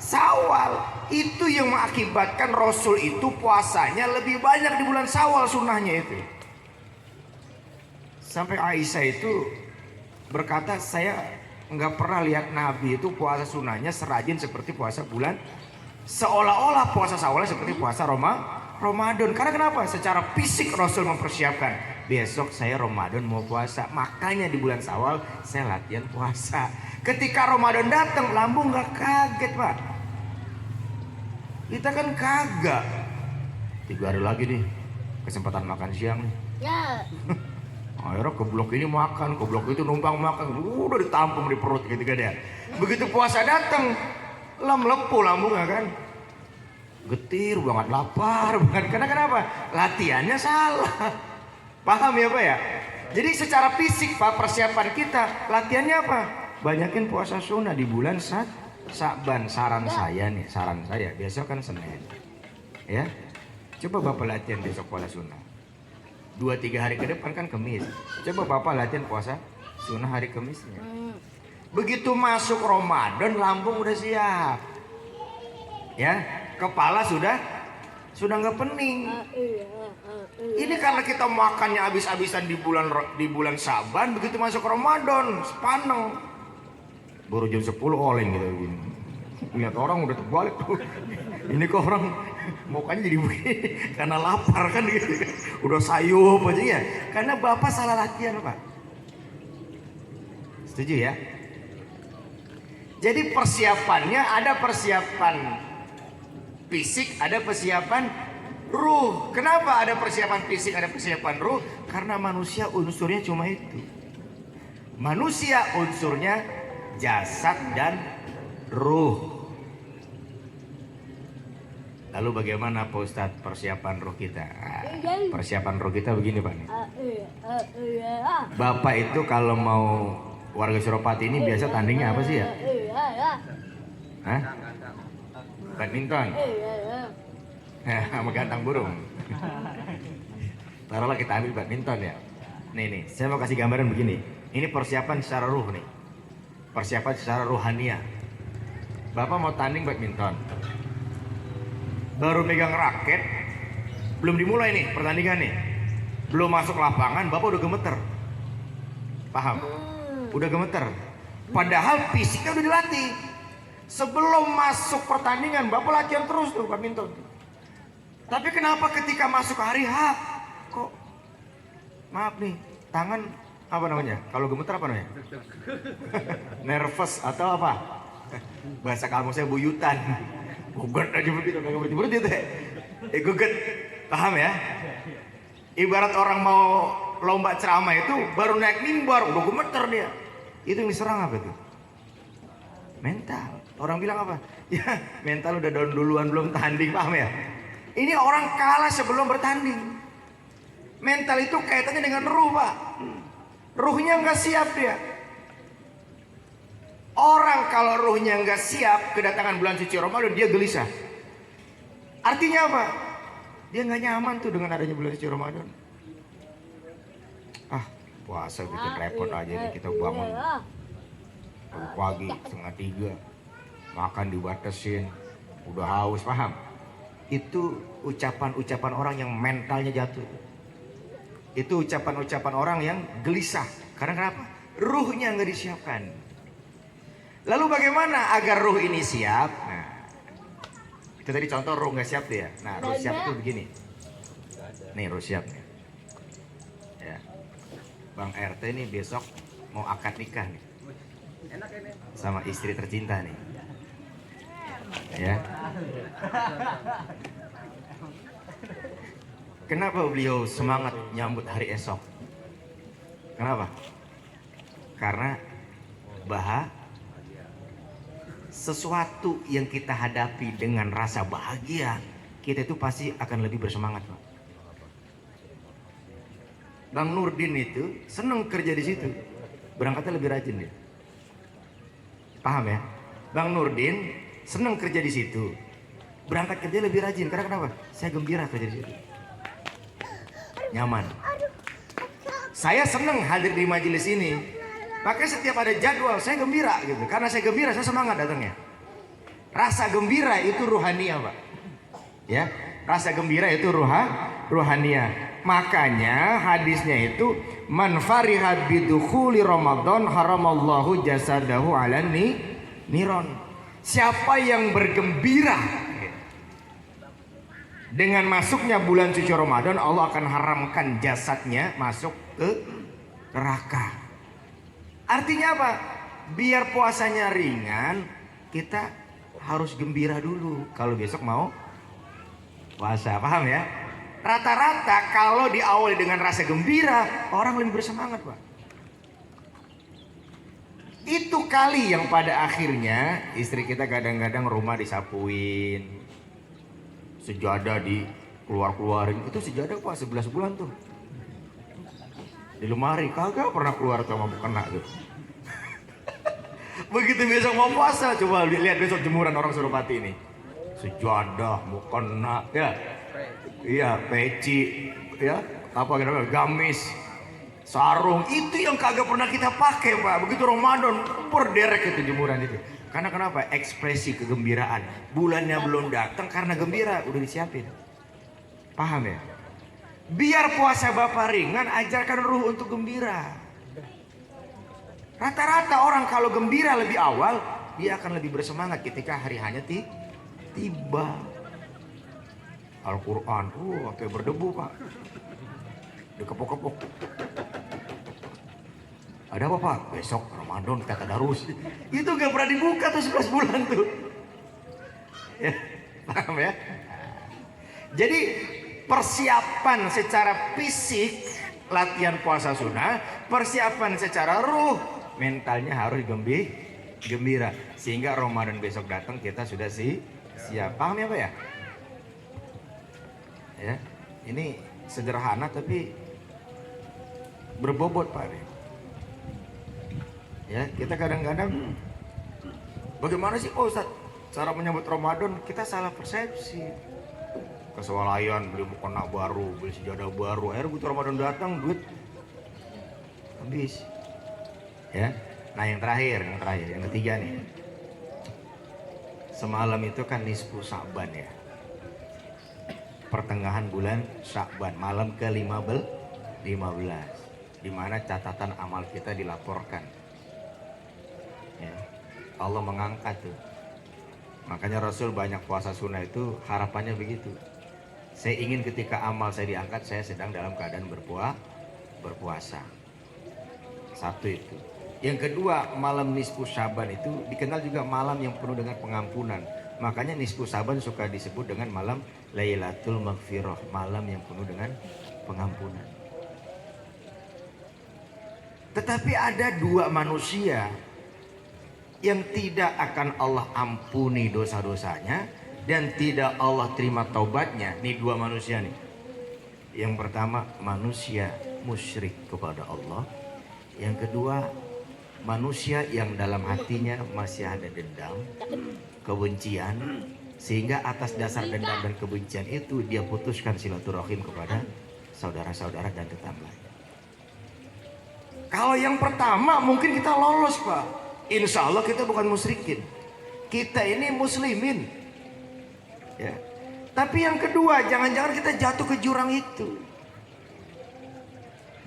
Speaker 4: Syawal. Itu yang mengakibatkan Rasul itu puasanya lebih banyak di bulan Syawal sunnahnya itu. Sampai Aisyah itu berkata, saya nggak pernah lihat Nabi itu puasa sunnahnya serajin seperti puasa bulan. Seolah-olah puasa Syawal seperti puasa Ramadan. Karena kenapa? Secara fisik Rasul mempersiapkan. Besok saya Ramadan mau puasa, makanya di bulan Syawal saya latihan puasa. Ketika Ramadan datang, lambung nggak kaget Pak. Kita kan kagak. 3 hari lagi nih kesempatan makan siang nih. Ya. Akhirnya ke blok ini makan, ke blok itu numpang makan, udah ditampung di perut gitu kan ya. Begitu puasa datang, melepuh lambungnya kan. Getir banget, lapar banget. Karena kenapa? Latihannya salah. Paham ya Pak ya? Jadi secara fisik Pak, persiapan kita latihannya apa? Banyakin puasa sunnah di bulan Sya'ban. Saran saya besok kan Senin. Ya. Coba Bapak latihan besok puasa sunnah. 2-3 hari ke depan kan Kamis. Coba Bapak latihan puasa sunnah hari Kamisnya. Begitu masuk Ramadan lambung udah siap. Ya, kepala sudah nggak pening. Ini karena kita makannya habis-habisan di bulan Sya'ban, begitu masuk Ramadan sepaneng. Baru jam 10 oleng gitu gini. Lihat orang udah terbalik tuh. Ini kok orang mukanya jadi begini karena lapar kan gitu. Udah sayup aja ya. Karena Bapak salah latihan, Pak. Setuju ya? Jadi persiapannya ada persiapan fisik, ada persiapan ruh. Kenapa ada persiapan fisik, ada persiapan ruh? Karena manusia unsurnya cuma itu. Manusia unsurnya jasad dan ruh. Lalu bagaimana Pak Ustadz persiapan ruh kita? Persiapan ruh kita begini Pak nih. Bapak itu kalau mau warga Suropati ini biasa tandingnya apa sih ya? Hah? Badminton? Sama gantang burung. Taruhlah kita ambil badminton ya. Nih, saya mau kasih gambaran begini. Ini persiapan secara ruh nih. Persiapan secara rohania. Bapak mau tanding badminton. Baru megang raket, belum dimulai nih pertandingan nih. Belum masuk lapangan, Bapak udah gemeter. Paham? Udah gemeter. Padahal fisiknya udah dilatih. Sebelum masuk pertandingan, Bapak latihan terus tuh badminton. Tapi kenapa ketika masuk hari H, kok maaf nih, tangan apa namanya? Kalau gemeter apa namanya? Nervous atau apa? Bahasa kamu saya buyutan. Gugat aja begitu, berarti itu. Gugat, paham ya? Ibarat orang mau lomba ceramah itu baru naik mimbar udah gemeter dia. Itu yang diserang apa tuh? Mental. Orang bilang apa? Ya mental udah down duluan belum tanding, paham ya? Ini orang kalah sebelum bertanding. Mental itu kaitannya dengan ruh, Pak. Ruhnya nggak siap dia. Orang kalau ruhnya nggak siap kedatangan bulan suci Ramadan, dia gelisah. Artinya apa? Dia nggak nyaman tuh dengan adanya bulan suci Ramadan. Ah, puasa bikin repot aja nih, kita bangun pagi 2:30, makan dibatasin, udah haus, paham? Itu ucapan-ucapan orang yang mentalnya jatuh. Itu ucapan-ucapan orang yang gelisah. Karena kenapa? Ruhnya nggak disiapkan. Lalu bagaimana agar ruh ini siap? Nah, itu tadi contoh ruh nggak siap dia. Nah, ruh siap itu begini. Nih ruh siap nih. Ya. Bang RT nih besok mau akad nikah nih. Sama istri tercinta nih. Ya. Kenapa beliau semangat nyambut hari esok? Kenapa? Karena sesuatu yang kita hadapi dengan rasa bahagia, kita itu pasti akan lebih bersemangat, Pak. Bang Nurdin itu seneng kerja di situ, berangkatnya lebih rajin dia. Paham ya? Bang Nurdin seneng kerja di situ, berangkat kerja lebih rajin. Karena kenapa? Saya gembira kerja di situ, nyaman. Saya seneng hadir di majelis ini, makanya setiap ada jadwal saya gembira gitu. Karena saya gembira, saya semangat datangnya. Rasa gembira itu ruhania, Pak. Ya, rasa gembira itu ruhania. Makanya hadisnya itu man fariha bidukhuli Ramadan haramallahu jasadahu ala niron. Siapa yang bergembira dengan masuknya bulan suci Ramadan, Allah akan haramkan jasadnya masuk ke neraka. Artinya apa? Biar puasanya ringan, kita harus gembira dulu kalau besok mau puasa. Paham ya? Rata-rata kalau diawali dengan rasa gembira, orang lebih bersemangat, Pak. Itu kali yang pada akhirnya istri kita kadang-kadang rumah disapuin, sejadah di keluarin. Itu sejadah, Pak, 11 bulan tuh di lemari, kagak pernah keluar sama kena tuh. Begitu besok mau puasa, coba lihat besok jemuran orang Suropati ini, sejadah, mukena, ya, iya, peci, ya, apa namanya, gamis, sarung, itu yang kagak pernah kita pakai, Pak. Begitu Ramadan berderek itu jemuran itu. Karena kenapa? Ekspresi kegembiraan. Bulannya belum datang karena gembira udah disiapin. Paham ya? Biar puasa Bapak ringan, ajarkan ruh untuk gembira. Rata-rata orang kalau gembira lebih awal, dia akan lebih bersemangat ketika hari hanya tiba. Al-Quran, kayak berdebu, Pak. Dikepuk-kepuk. Ada apa, Pak? Besok Ramadan kita tadarus. Itu gak pernah dibuka tuh 11 bulan tuh. Ya, paham ya? Jadi persiapan secara fisik latihan puasa sunnah, persiapan secara ruh mentalnya harus gembira sehingga Ramadan besok datang kita sudah siap. Paham ya, Pak ya? Ya, ini sederhana tapi berbobot, Pak. Ya, kita kadang-kadang bagaimana sih, oh Ustaz, cara menyambut Ramadan? Kita salah persepsi. Kesualayan beli mukena baru, beli sejadah baru, akhirnya begitu Ramadan datang duit habis. Ya. Nah, yang terakhir, yang ketiga nih. Semalam itu kan nisfu Sya'ban ya. Pertengahan bulan Sya'ban, malam ke-15, di mana catatan amal kita dilaporkan. Ya. Allah mengangkat tuh. Makanya Rasul banyak puasa sunnah itu harapannya begitu. Saya ingin ketika amal saya diangkat, saya sedang dalam keadaan berpuasa. Satu itu. Yang kedua, malam nisfu Sya'ban itu dikenal juga malam yang penuh dengan pengampunan. Makanya nisfu Sya'ban suka disebut dengan malam Lailatul Maghfirah, malam yang penuh dengan pengampunan. Tetapi ada dua manusia yang tidak akan Allah ampuni dosa-dosanya dan tidak Allah terima taubatnya. Nih dua manusia nih. Yang pertama, manusia musyrik kepada Allah. Yang kedua, manusia yang dalam hatinya masih ada dendam, kebencian, sehingga atas dasar dendam dan kebencian itu dia putuskan silaturahim kepada saudara-saudara dan tetangga. Kalau yang pertama mungkin kita lolos, Pak. Insya Allah kita bukan musyrikin, kita ini muslimin, ya. Tapi yang kedua, jangan-jangan kita jatuh ke jurang itu.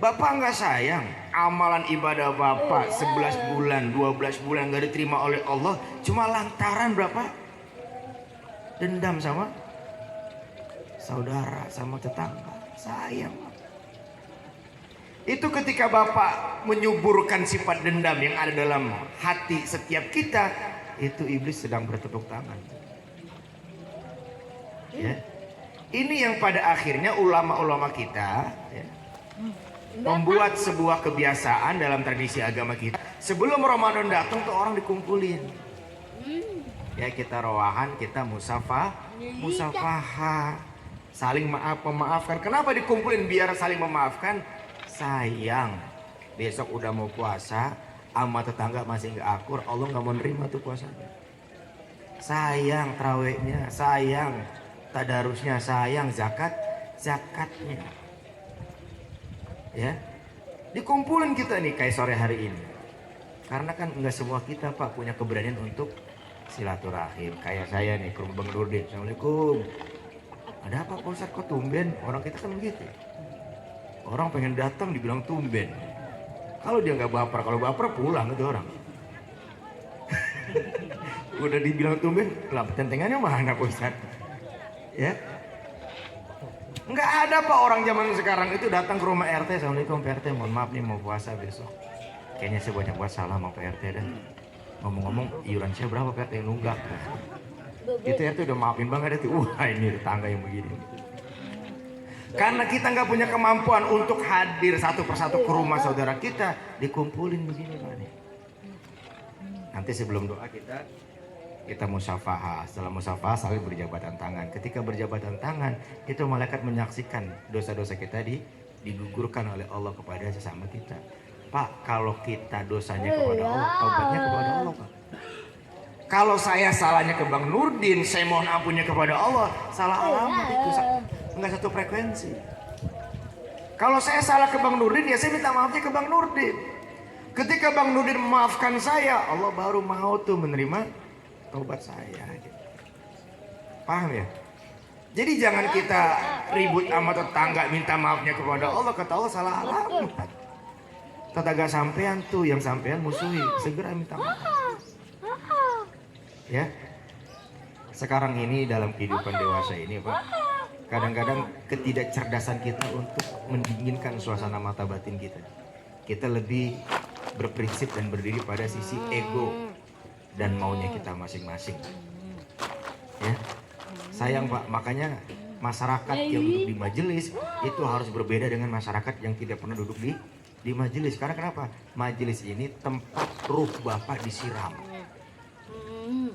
Speaker 4: Bapak nggak sayang amalan ibadah Bapak 11 bulan, 12 bulan nggak diterima oleh Allah cuma lantaran berapa? Dendam sama saudara, sama tetangga. Sayang. Itu ketika Bapak menyuburkan sifat dendam yang ada dalam hati setiap kita, itu iblis sedang bertepuk tangan. Ya. Ini yang pada akhirnya ulama-ulama kita, ya, membuat sebuah kebiasaan dalam tradisi agama kita. Sebelum Ramadan datang tuh orang dikumpulin. Ya, kita rowahan, kita musafahah, saling memaafkan. Kenapa dikumpulin? Biar saling memaafkan. Sayang, besok udah mau puasa, sama tetangga masih nggak akur, Allah nggak mau nerima tuh puasanya. Sayang trawehnya, sayang tadarusnya, sayang zakatnya. Ya, dikumpulin kita nih kayak sore hari ini. Karena kan nggak semua kita, Pak, punya keberanian untuk silaturahim. Kayak saya nih ke rumah Bang Nurdin. Assalamualaikum. Ada apa Pak Ustadz, kok tumben? Orang kita kan begitu. Orang pengen datang dibilang tumben. Kalau dia nggak baper, kalau baper pulang itu orang. Udah dibilang tumben, lah tentengannya mana Pak Ustadz? Ya, nggak ada Pak orang zaman sekarang itu datang ke rumah RT. Assalamualaikum Pak RT, mohon maaf nih mau puasa besok. Kayaknya saya banyak buat salah sama Pak RT dan ngomong-ngomong iuran saya berapa Pak RT yang nunggak. Itu RT udah maafin banget itu. Wah ini tetangga yang begini. Karena kita nggak punya kemampuan untuk hadir satu persatu ke rumah saudara kita, dikumpulin begini Pak nih. Nanti sebelum doa kita musafahah. Setelah musafahah saling berjabatan tangan. Ketika berjabatan tangan, itu malaikat menyaksikan dosa-dosa kita digugurkan oleh Allah kepada sesama kita. Pak, kalau kita dosanya kepada Allah, taubatnya kepada Allah, Pak. Kalau saya salahnya ke Bang Nurdin, saya mohon ampunnya kepada Allah, salah alamat itu enggak satu frekuensi. Kalau saya salah ke Bang Nurdin, ya saya minta maafnya ke Bang Nurdin. Ketika Bang Nurdin memaafkan saya, Allah baru mau tuh menerima taubat saya. Paham ya? Jadi jangan kita ribut sama tetangga minta maafnya kepada Allah, kata Allah salah alamat. Tetangga sampean tuh yang sampean musuhi, segera minta maaf. Ya. Sekarang ini dalam kehidupan dewasa ini, Pak, kadang-kadang ketidakcerdasan kita untuk mendinginkan suasana mata batin kita. Kita lebih berprinsip dan berdiri pada sisi ego dan maunya kita masing-masing. Ya. Sayang Pak, makanya masyarakat yang duduk di majelis itu harus berbeda dengan masyarakat yang tidak pernah duduk di majelis. Karena kenapa? Majelis ini tempat ruh Bapak disiram.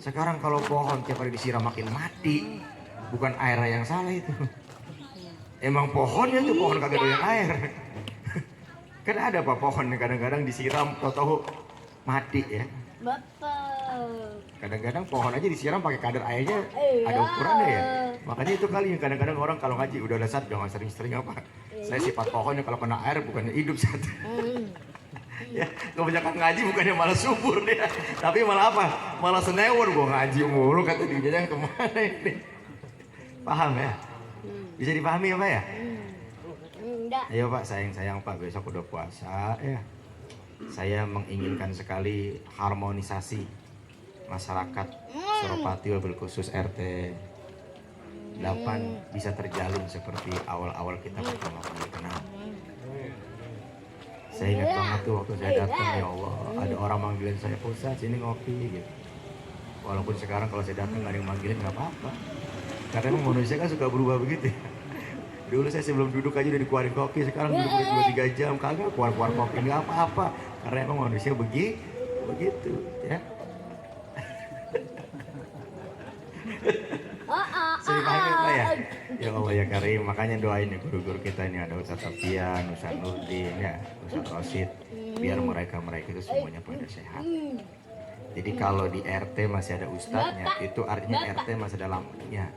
Speaker 4: Sekarang kalau pohon tiap hari disiram makin mati, bukan airnya yang salah itu. Emang pohonnya tuh pohon kagak doyan air. Kan ada Pak pohon yang kadang-kadang disiram tahu-tahu mati ya. Kadang-kadang pohon aja disiram pakai kadar airnya ada ukurannya ya. Makanya itu kali kadang-kadang orang kalau ngaji udah dasar jangan sering-sering apa. Saya sifat pohonnya kalau kena air bukannya hidup satu. Ya, kebanyakan ngaji bukannya malah subur dia, tapi malah apa? Malah senewon, gua ngaji mulu kata dia, jangan kemana ini? Paham ya? Bisa dipahami ya Pak ya? Ayo Pak, sayang Pak, besok udah puasa ya. Saya menginginkan sekali harmonisasi masyarakat Suropati wabil khusus RT 8 bisa terjalin seperti awal-awal kita pertama kali kenal. Saya ingat banget tuh waktu saya datang, ya Allah, ada orang manggilin saya, Ustaz sini ngopi gitu. Walaupun sekarang kalau saya datang nggak ada yang manggilin nggak apa-apa. Karena emang manusia kan suka berubah begitu ya. Dulu saya sebelum duduk aja udah dikeluarin kopi, sekarang duduk 2-3 jam kagak keluar kopi nggak apa-apa. Karena emang manusia begitu ya. Sering paham ya Pak ya? ya. Ya Allah ya Karim, makanya doain ya guru-guru kita ini, ada Ustaz Afian, Ustaz Nurdin ya, Ustaz Rosid, biar mereka itu semuanya pada sehat. Jadi kalau di RT masih ada ustadznya, itu artinya RT masih ada lampunya.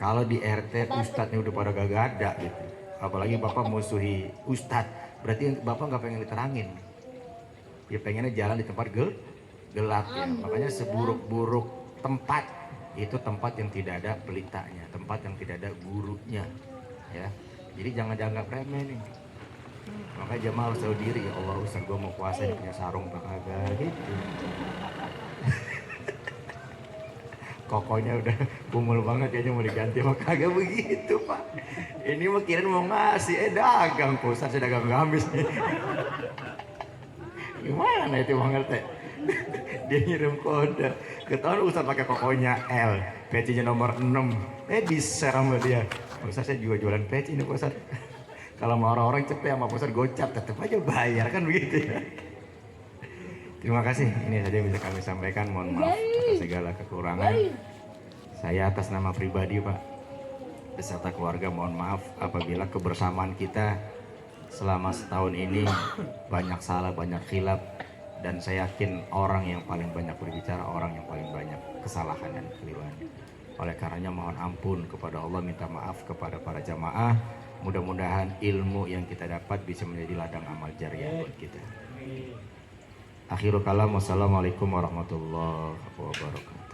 Speaker 4: Kalau di RT ustadznya udah pada gak ada gitu, apalagi bapak musuhi ustadz, berarti bapak nggak pengen diterangin. Ya pengennya jalan di tempat gelap ya. Makanya seburuk-buruk tempat itu tempat yang tidak ada pelitanya, tempat yang tidak ada gurunya ya. Jadi jangan dianggap remeh nih. Makanya jamaah harus tahu diri, ya Allah Ustaz gue mau puasa ini punya sarung apa kagak gitu. Kokonya udah kumul banget kayaknya mau diganti apa kagak begitu Pak. Ini mah kirain mau ngasih, dagang Pak Ustaz, dagang gamis nih. Gimana itu Bang RT? Dia ngirim kode, ketahuan Ustaz pakai kokonya L, pecinya nomor 6, di-share sama dia. Ustaz saya juga jualan peci ini Pak Ustaz. Kalau mau orang-orang cepet sama Pak Ustaz gocap, tetap aja bayar kan begitu ya. Terima kasih, ini saja yang bisa kami sampaikan, mohon maaf atas segala kekurangan. Saya atas nama pribadi Pak, beserta keluarga mohon maaf apabila kebersamaan kita selama setahun ini banyak salah, banyak khilaf. Dan saya yakin orang yang paling banyak berbicara, orang yang paling banyak kesalahan dan kekeliruan. Oleh karenanya mohon ampun kepada Allah, minta maaf kepada para jamaah. Mudah-mudahan ilmu yang kita dapat bisa menjadi ladang amal jariah buat kita. Akhirul kalam, wassalamualaikum warahmatullahi wabarakatuh.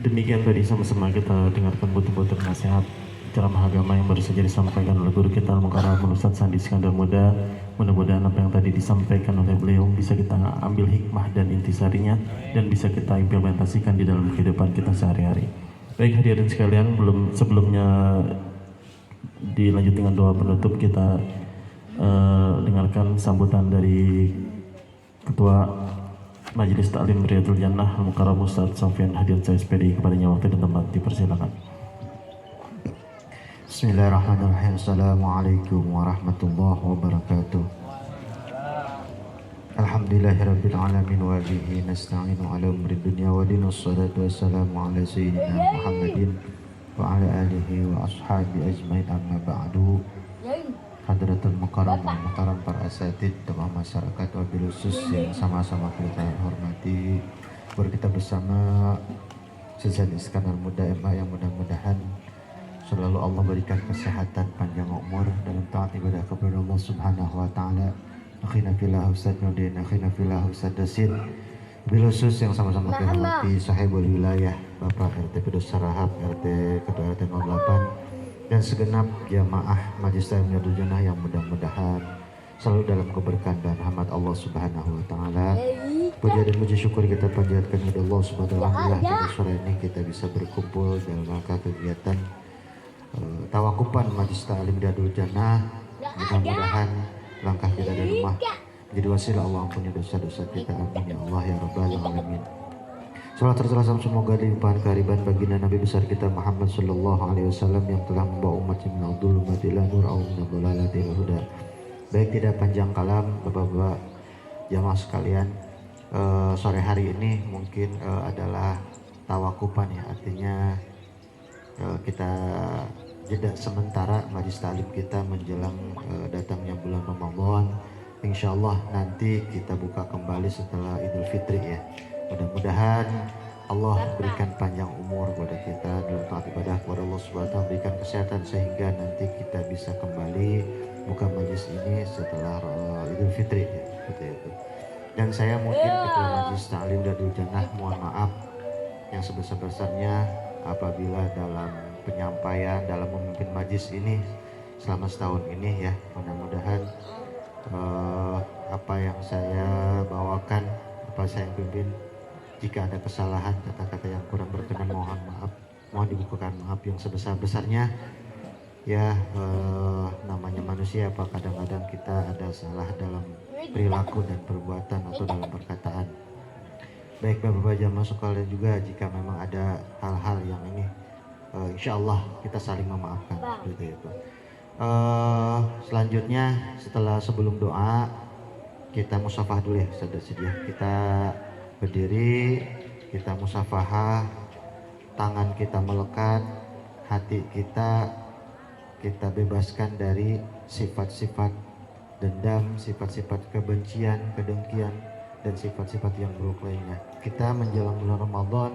Speaker 2: Demikian tadi sama-sama kita dengarkan butir-butir nasihat ceramah agama yang baru saja disampaikan oleh guru kita Al-Mukarram Ustaz Sandi Iskandar Muda. Mudah-mudahan apa yang tadi disampaikan oleh beliau bisa kita ambil hikmah dan intisarinya dan bisa kita implementasikan di dalam kehidupan kita sehari-hari. Baik hadirin sekalian, sebelumnya dilanjut dengan doa penutup, kita dengarkan sambutan dari Ketua Majelis Taklim Riyadul Jannah Al-Mukarram Ustaz Sofyan Hadirat SPD. Kepadanya waktu dan tempat dipersilakan.
Speaker 3: Bismillahirrahmanirrahim. Assalamualaikum warahmatullahi wabarakatuh. Alhamdulillahirabbil alamin wa bihi nasta'inu ala umri dunya wa din. Wassalatu wassalamu ala sayyidina Muhammadin wa ala alihi wa ashabi ajmain, amma ba'du. Hadratul Mukarram wal Muhtaram, para asatid, tokoh masyarakat, wabil khusus yang sama-sama kita hormati. Kita bersama Ustaz Iskandar Muda MA yang mudah-mudahan selalu Allah berikan kesehatan, panjang umur dalam taat ibadah kepada Allah Subhanahu wa taala. Akhina fillah Ustaz Nurdin, akhina fillah Ustaz Dasid. Wabil khusus yang sama-sama kita hormati sahibul wilayah Bapak RT Pedus Sarahap, RT Ketua RT 08 dan segenap jamaah Majelis Taklim Riyadul Jannah yang mudah-mudahan selalu dalam keberkahan dan rahmat Allah Subhanahu wa taala. Puja dan puji syukur kita panjatkan kepada Allah Subhanahu wa taala. Pada sore ini kita bisa berkumpul dalam rangka kegiatan tawakupan Majelis Taklim Riyadul Jannah. Mudah-mudahan langkah kita dari rumah jadi wasilah Allah ampuni dosa-dosa kita, amin ya Allah ya rabbal alamin. Salat tersalam semoga dilimpahkan kehariban baginda Nabi besar kita Muhammad sallallahu alaihi wasallam yang telah membawa umat min al-dhulumati ila nur aw min ad-dhalalati ila huda. Baik, tidak panjang kalam Bapak-bapak jamaah sekalian, sore hari ini mungkin adalah tawakupan ya, artinya kita jeda sementara majelis taklim kita menjelang datangnya bulan Ramadan. Insyaallah nanti kita buka kembali setelah Idul Fitri ya. Mudah-mudahan Allah berikan panjang umur kepada kita dalam taat ibadah kepada Allah Subhanahu wa taala, berikan kesehatan sehingga nanti kita bisa kembali buka majelis ini setelah Idul Fitri ya, seperti itu. Dan saya mungkin Ketua Majelis Taklim Riyadul Jannah mohon maaf yang sebesar-besarnya apabila dalam penyampaian, dalam memimpin majelis ini selama setahun ini ya. Mudah-mudahan apa yang saya bawakan, apa saya pimpin, jika ada kesalahan, kata-kata yang kurang berkenan, mohon maaf, mohon dibukakan maaf yang sebesar-besarnya ya. Namanya manusia, apa kadang-kadang kita ada salah dalam perilaku dan perbuatan atau dalam perkataan. Baik Bapak-bapak jamaah sekalian, juga jika memang ada hal-hal yang ini insya Allah kita saling memaafkan seperti itu. Selanjutnya sebelum doa Kita musafah dulu ya, saudara sedia. Kita berdiri, kita musafahah, tangan kita melekat, hati kita bebaskan dari sifat-sifat dendam, sifat-sifat kebencian, kedengkian, dan sifat-sifat yang buruk lainnya. Kita menjelang bulan Ramadan,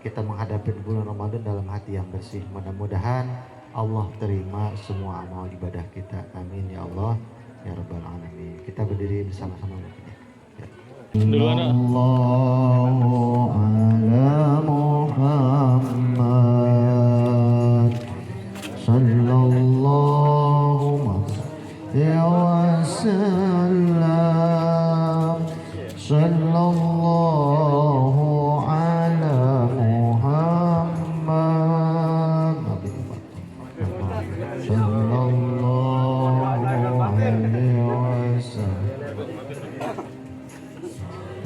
Speaker 3: kita menghadapi bulan Ramadan dalam hati yang bersih. Mudah-mudahan Allah terima semua amal ibadah kita. Amin ya Allah ya Rabbal Alamin. Kita berdiri bersama-sama mungkin ya. Allahu ala Muhammad sallallahu wa sallam sallallahu ala Muhammad sallallahu alaihi wasallam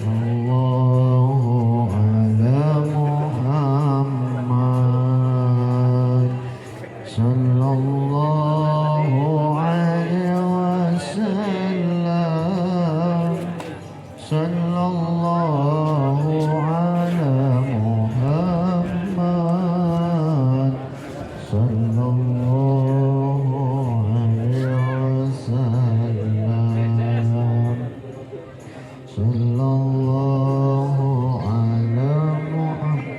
Speaker 3: Allahu ala Muhammad sallallahu alaihi wasallam sallallahu ala Muhammad sallallahu alaihi wasallam sallallahu ala Muhammad.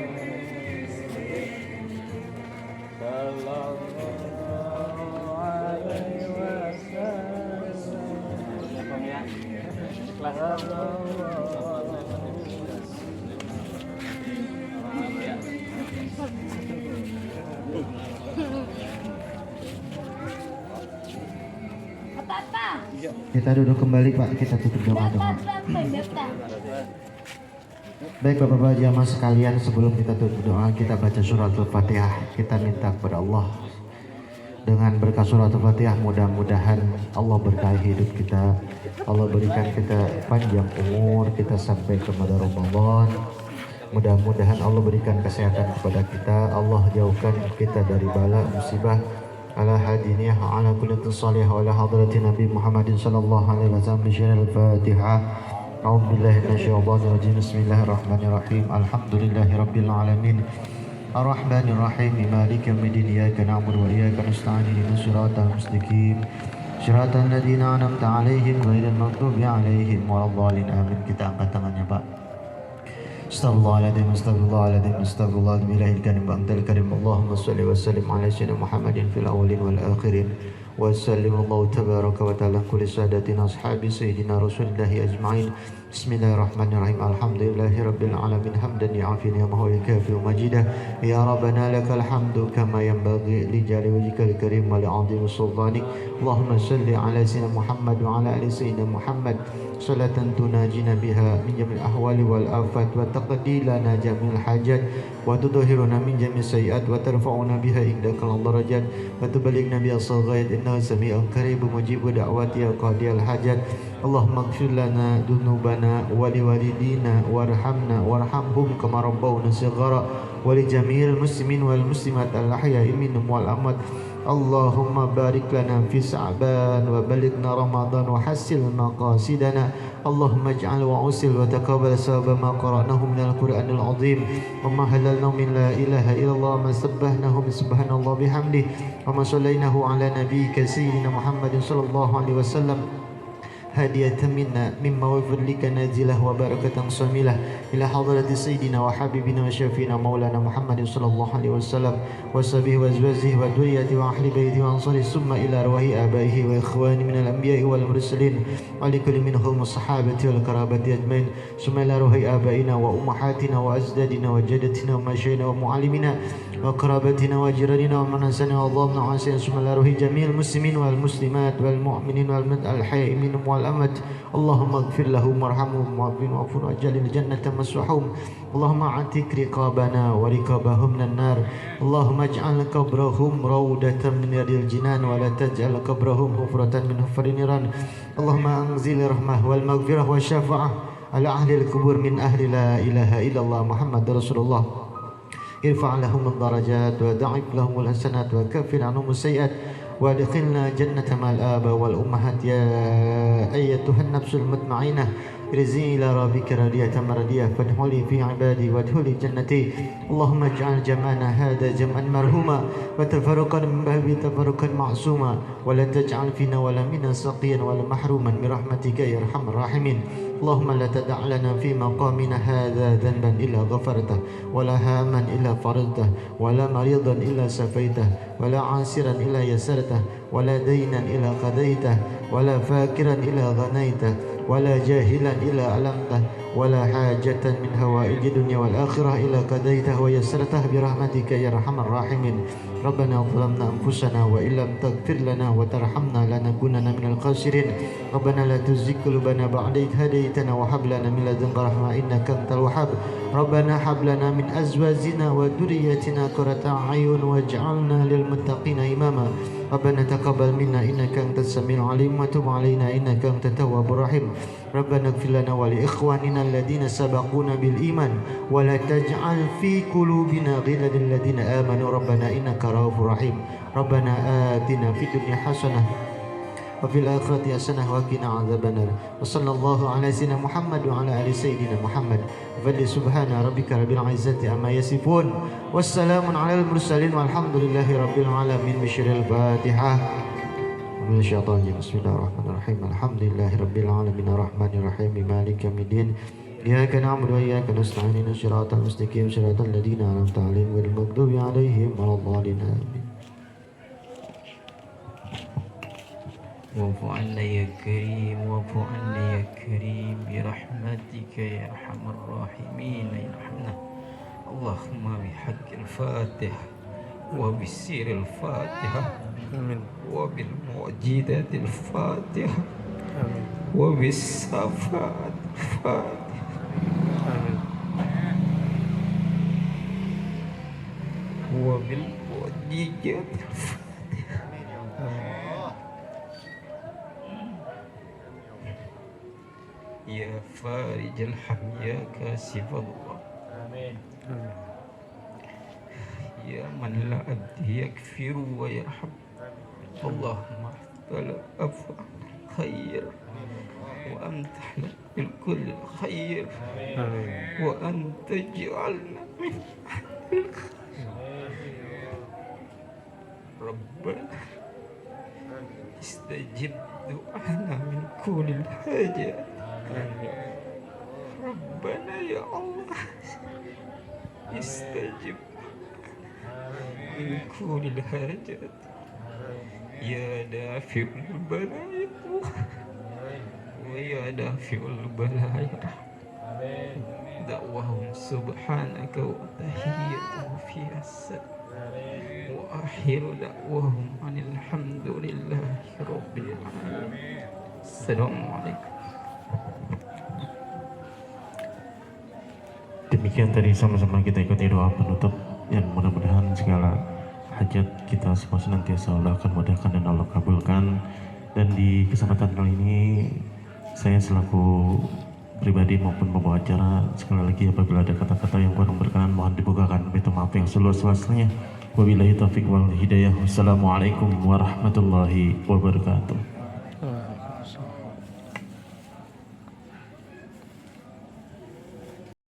Speaker 3: Kita duduk kembali Pak, kita tutup doa-doa. Baik Bapak-Bapak jamaah sekalian, sebelum kita tutup doa, kita baca surat Al-Fatihah. Kita minta kepada Allah dengan berkat surat Al-Fatihah, mudah-mudahan Allah berkahi hidup kita, Allah berikan kita panjang umur, kita sampai kepada Ramadan. Mudah-mudahan Allah berikan kesehatan kepada kita, Allah jauhkan kita dari bala musibah. Ala hadiniyah ala kulli salih wa ala hadrati Nabi Muhammadin sallallahu alaihi wasallam bi Al-Fatihah. A'udzu billahi minasyaitonir rajim. Bismillahirrahmanirrahim. Alhamdulillahi rabbil alamin. Ar-Rahmanir Rahim. Maliki yaumiddin. Iyyaka na'budu wa iyyaka nasta'in. Ihdinas siratal mustaqim. Siratal ladzina an'amta 'alaihim ghairil maghdubi 'alaihim waladdallin. Amin. Kita angkat tangannya, Pak. Astaghfirullahaladzim, astaghfirullahaladzim, astaghfirullahaladzim, ilahil karim, ba'antal karim. Allahumma salli wa sallim ala sayyidina Muhammadin fil awalin wal akhirin. Wa sallim Allah tabaraka wa ta'ala kulli sadatina ashabi sayyidina Rasulillahi ajma'in. Bismillahirrahmanirrahim. Alhamdulillahi rabbil alamin. Hamdan ya'afini ya mahu yakafi wa majidah. Ya Rabbana lakal hamdu kama yanbaghi li jali wajhikal karim wa li'azimi sultanik. Allahumma salli ala sayyidina Muhammad wa ala ali sayyidina Muhammad salatan tunajina biha min jamil ahwali wal afat wa taqdilana jamil hajat wa tudhhiruna min jamil sayiat wa tarfa'una biha indakal darajat wa tuballighna bi asal ghayat innahu sami'un qaribun mujibu da'wati ya qadiyal hajat. Allahumma ighfir lana dunubana wa liwalidina warhamna warhamhum kama rabbawna shighara wa li jami'il muslimin wal muslimat al ahya'i minhum wal amwat. Allahumma barik lana fi Sa'ban wa balighna Ramadan wa hassil maqasidana. Allahumma ij'al wa usil wa taqabbal sawaba ma qara'nahu min al-Qur'anil azim wa ma halalnahu min la ilaha illallah ma sabbahnahu min subhanallah bihamdih wa ma sallainahu ala nabiyyika sayyidina Muhammadin sallallahu alaihi wasallam hadiyatan minna mimma wafirlika nazilah wa barakatan samilah ila hadrati sayyidina wa habibina wa syafiina maulana Muhammadin sallallahu alaihi wasallam wa sahbihi wa azwajihi wa dhurriyyati wa ahli baiti wa ansari summa ila arwahi abaihi wa ikhwani minal anbiya'i wal mursalin wa likulli minhum sahabati wal karabati ajmain summa ila arwahi abaina wa ummahatina wa ajdadina wa jaddatina wa masyaina wa muallimina wa karabatina wa jiranina wa manasana wa dhamna asina summa ila arwahi jami'il muslimin wal muslimat wal mu'minin wal al-hayy minhum الأمد اللهم اغفر لهم وارحمهم واغفر وأجل الجنة مسوحهم اللهم اعتق رقابنا ورقابهم من النار اللهم اجعل قبرهم روضة من رياض الجنان ولا تجعل قبرهم حفرة من حفر النيران اللهم أنزل الرحمة والمغفرة والشفاعة على أهل القبور من أهل لا إله إلا الله محمد رسول الله ارفع لهم الدرجات وضاعف لهم الحسنات وكفر عنهم السيئات وادخلنا جنة مع الآباء والأمهات يا أيتها النفس المطمئنة ارجعي إلى ربك راضية مرضية فادخلي في عبادي وادخلي جنتي. اللهم اجعل جمعنا هذا جمعا مرحوما وتفرقا من بعده تفرقا معصوما ولا تجعل فينا ولا منا سقيا ولا محروما برحمتك يا أرحم الراحمين. اللهم لا تدع لنا في مقامنا هذا ذنبا إلا غفرته ولا هاما إلا فرجته ولا مريضا إلا شفيته ولا عاسرا إلا يسرته ولا دينا إلا قضيته ولا فاكرا إلا غنيته ولا جاهلا إلا علمته ولا حاجة من هوائج الدنيا والآخرة إلا قضيته ويسرته برحمتك يا أرحم الراحمين. ربنا ظلمنا أنفسنا وإن لم تغفر لنا وترحمنا لنكونن من الخاسرين. ربنا لا تزغ قلوبنا بعد إذ هديتنا وهب لنا من لدنك رحمة إنك أنت الوهاب. ربنا هب لنا من أزواجنا وذريتنا قرة أعين واجعلنا للمتقين إماما. ربنا تقبل منا إنك أنت السميع العليم وتب علينا إنك أنت التواب الرحيم. ربنا اغفر لنا ولإخواننا الذين سبقونا بالإيمان ولا تجعل في قلوبنا غلا للذين آمنوا ربنا إنك رؤوف رحيم. ربنا آتنا في الدنيا حسنة وفي الآخرة حسنة وقنا عذاب النار. وصلى الله على سيدنا محمد وعلى آل سيدنا محمد. سبحان ربك رب العزة عما يصفون والسلام على المرسلين والحمد لله رب العالمين. بشر الفاتحة. من الشيطان الرجيم. بسم الله الرحمن الرحيم. الحمد لله رب العالمين الرحمن الرحيم مالك يوم الدين. إياك نعبد وإياك نستعين اهدنا الصراط المستقيم صراط الذين أنعمت عليهم غير المغضوب عليهم ولا الضالين آمين.
Speaker 5: واعف عنا يا كريم واعف عنا يا كريم برحمتك يا أرحم الراحمين يا رحمنا. اللهم بحق الفاتحة وبسير الفاتحة وبالمعجزات الفاتحة وبالصفات الفاتحة وبالمعجزات الفاتحة يا فارج الهم يا كاشف الله يا من لا عبد يكفر ويرحم. اللهم احفظ أفعال خير وأمتح لنا بالكل الخير وأن تجعلنا من أهل الخير. ربنا استجب دعانا من كل الحاجات. ربنا يا الله استجب من كل الحاجات يا دافع البلايا ويا دافع البلايا. دعوهم سبحانك وتحيتهم فيها السلام وآخر دعوهم أن الحمد لله رب العالمين. السلام عليكم.
Speaker 2: Demikian tadi sama-sama kita ikuti doa penutup yang mudah-mudahan segala hajat kita semua senantiasa Allah akan mudahkan dan Allah kabulkan. Dan di kesempatan kali ini saya selaku pribadi maupun pembawa acara sekali lagi apabila ada kata-kata yang kurang berkenan mohon dibukakan. Minta maaf yang seluas-luasnya. Wabillahi taufiq wal hidayah. Wassalamualaikum warahmatullahi wabarakatuh.